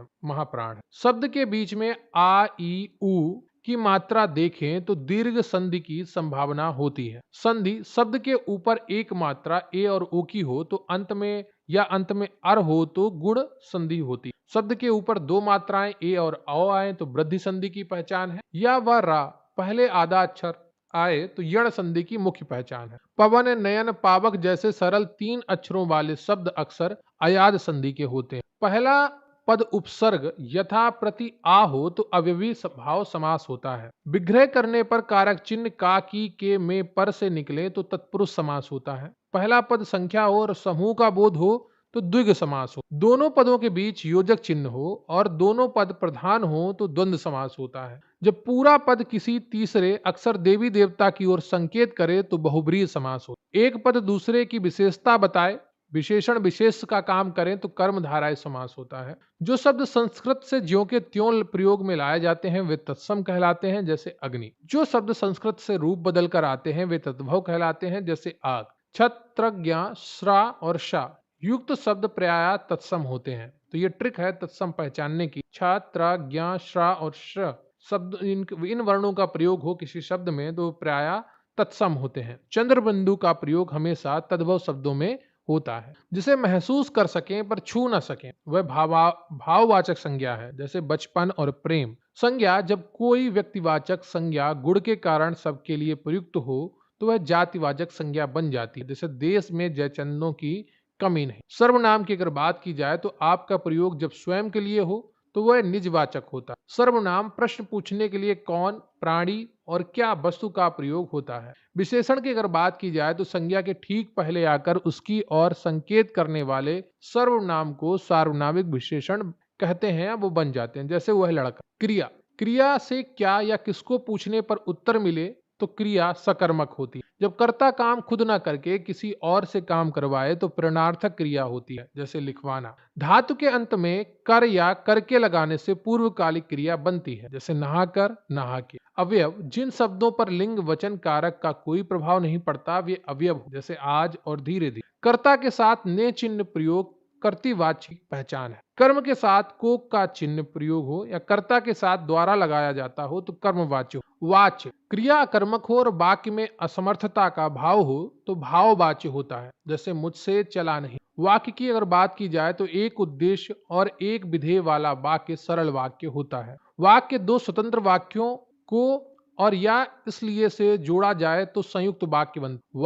है। शब्द के बीच में आ, ई, उ की मात्रा देखें तो दीर्घ संधि की संभावना होती है। संधि शब्द के ऊपर एक मात्रा ए और ओ की हो तो अंत में, या अंत में अर हो तो गुण संधि होती है। शब्द के ऊपर दो मात्राएं ए और औ आए तो वृद्धि संधि की पहचान है। या व रा पहले आधा अक्षर आए तो यण संधि की मुख्य पहचान है। पवन, नयन, पावक जैसे सरल 3 अक्षरों वाले शब्द अक्सर अयाद संधि के होते हैं। पहला पद उपसर्ग यथा प्रति आ हो तो अव्ययी भाव समास होता है। विग्रह करने पर कारक चिन्ह का, की, के, में, पर से निकले तो तत्पुरुष समास होता है। पहला पद संख्या हो और समूह का बोध हो तो द्विग समास हो। दोनों पदों के बीच योजक चिन्ह हो और दोनों पद प्रधान हो तो द्वंद्व समास होता है। जब पूरा पद किसी तीसरे अक्सर देवी देवता की ओर संकेत करे तो बहुब्रीहि समास हो। एक पद दूसरे की विशेषता बताए, विशेषण विशेष का काम करें तो कर्मधारय समास होता है। जो शब्द संस्कृत से ज्यों के त्यों प्रयोग में लाए जाते हैं वे तत्सम कहलाते हैं, जैसे अग्नि। जो शब्द संस्कृत से रूप बदल कर आते हैं वे तद्भव कहलाते हैं, जैसे आग। छत्र, ज्ञा, श्रा और शा युक्त शब्द प्रायः तत्सम होते हैं। तो ये ट्रिक है तत्सम पहचानने की। छत्र, ज्ञा, श्रा और श शब्द, इन वर्णों का प्रयोग हो किसी शब्द में तो प्रायः तत्सम होते हैं। चंद्रबिंदु का प्रयोग हमेशा तद्भव शब्दों में होता है। जिसे महसूस कर सकें पर छू न सकें वह भाववाचक संज्ञा है, जैसे बचपन और प्रेम। संज्ञा जब कोई व्यक्तिवाचक संज्ञा गुण के कारण सबके लिए प्रयुक्त हो तो वह जातिवाचक संज्ञा बन जाती है, जैसे देश में जयचंदों की कमी नहीं। सर्वनाम की अगर बात की जाए तो आपका प्रयोग जब स्वयं के लिए हो तो वह निजवाचक होता है। सर्वनाम प्रश्न पूछने के लिए कौन, प्राणी और क्या वस्तु का प्रयोग होता है। विशेषण की अगर बात की जाए तो संज्ञा के ठीक पहले आकर उसकी ओर संकेत करने वाले सर्वनाम को सार्वनामिक विशेषण कहते हैं, वो बन जाते हैं, जैसे वह लड़का। क्रिया, क्रिया से क्या या किसको पूछने पर उत्तर मिले तो क्रिया सकर्मक होती है। जब कर्ता काम खुद ना करके किसी और से काम करवाए तो प्रेरणार्थक क्रिया होती है, जैसे लिखवाना। धातु के अंत में कर या करके लगाने से पूर्वकालिक क्रिया बनती है, जैसे नहाकर, नहा के। अवयव, जिन शब्दों पर लिंग वचन कारक का कोई प्रभाव नहीं पड़ता वे अवयव, जैसे आज और धीरे धीरे। कर्ता के साथ ने चिन्ह प्रयोग कर्तृवाच्य की पहचान है। कर्म के साथ कोक का चिन्ह प्रयोग हो या कर्ता के साथ द्वारा लगाया जाता हो तो कर्मवाच्य हो। वाच्य, क्रिया कर्मक हो और वाक्य में असमर्थता का भाव हो तो भाववाच्य होता है, जैसे मुझसे चला नहीं। वाक्य की अगर बात की जाए तो एक उद्देश्य और एक विधेय वाला वाक्य सरल वाक्य होता है। वाक्य दो स्वतंत्र वाक्यों को और या इसलिए से जोड़ा जाए तो संयुक्त वाक्य बनता।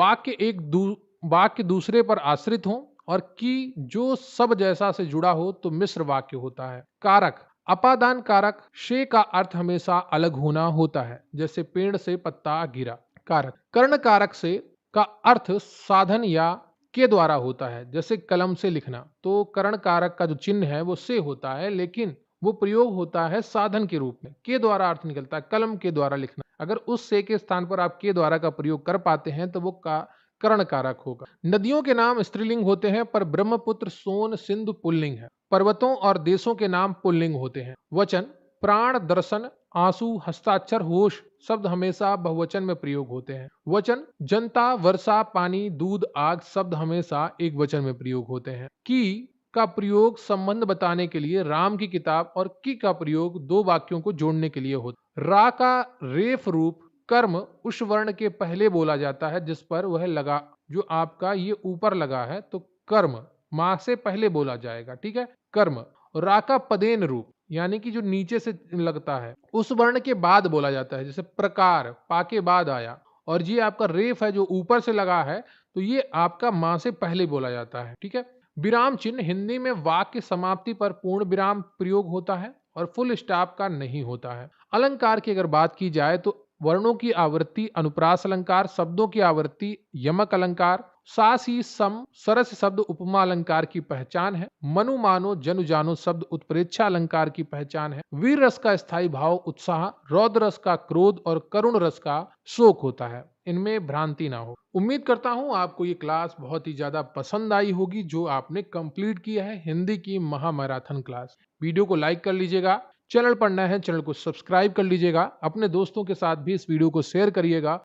वाक्य दूसरे पर आश्रित हो और की जो सब जैसा से जुड़ा हो तो मिश्र वाक्य होता है। कारक, अपादान कारक शे का अर्थ हमेशा अलग होना होता है, जैसे पेड़ से पत्ता गिरा। कारक, कर्ण कारक से का अर्थ साधन या के द्वारा होता है। जैसे कलम से लिखना, तो करण कारक का जो चिन्ह है वो से होता है, लेकिन वो प्रयोग होता है साधन के रूप में। के द्वारा अर्थ निकलता है, कलम के द्वारा लिखना। अगर उस से के स्थान पर आप के द्वारा का प्रयोग कर पाते हैं तो वो का करण कारक होगा। नदियों के नाम स्त्रीलिंग होते हैं, पर ब्रह्मपुत्र, सोन, सिंधु पुल्लिंग है। पर्वतों और देशों के नाम पुल्लिंग होते हैं। वचन प्राण, दर्शन, आंसू, हस्ताक्षर, होश शब्द हमेशा बहुवचन में प्रयोग होते हैं। वचन जनता, वर्षा, पानी, दूध, आग शब्द हमेशा एक वचन में प्रयोग होते हैं। की का प्रयोग संबंध बताने के लिए, राम की किताब, और की का प्रयोग दो वाक्यों को जोड़ने के लिए होता है। रा का रेफ रूप कर्म उस वर्ण के पहले बोला जाता है जिस पर वह लगा। जो आपका ये ऊपर लगा है तो कर्म मां से पहले बोला जाएगा, ठीक है, कर्म। रा का पदेन रूप यानी कि जो नीचे से लगता है उस वर्ण के बाद बोला जाता है, जैसे प्रकार पा के बाद आया। और ये आपका रेफ है जो ऊपर से लगा है, तो ये आपका मां से पहले बोला जाता है, ठीक है। विराम चिन्ह हिंदी में वाक्य समाप्ति पर पूर्ण विराम प्रयोग होता है और फुल स्टॉप का नहीं होता है। अलंकार की अगर बात की जाए तो वर्णों की आवृत्ति अनुप्रास अलंकार, शब्दों की आवृत्ति यमक अलंकार, सास ही सम सरस शब्द उपमा अलंकार की पहचान है। मनु मानो जनु जानो शब्द उत्प्रेक्षा अलंकार की पहचान है। वीर रस का स्थायी भाव उत्साह, रौद्र रस का क्रोध और करुण रस का शोक होता है। इनमें भ्रांति ना हो। उम्मीद करता हूं आपको ये क्लास बहुत ही ज्यादा पसंद आई होगी जो आपने कंप्लीट किया है हिंदी की महामैराथन क्लास। वीडियो को लाइक कर लीजिएगा, चैनल पर नए हैं चैनल को सब्सक्राइब कर लीजिएगा, अपने दोस्तों के साथ भी इस वीडियो को शेयर करिएगा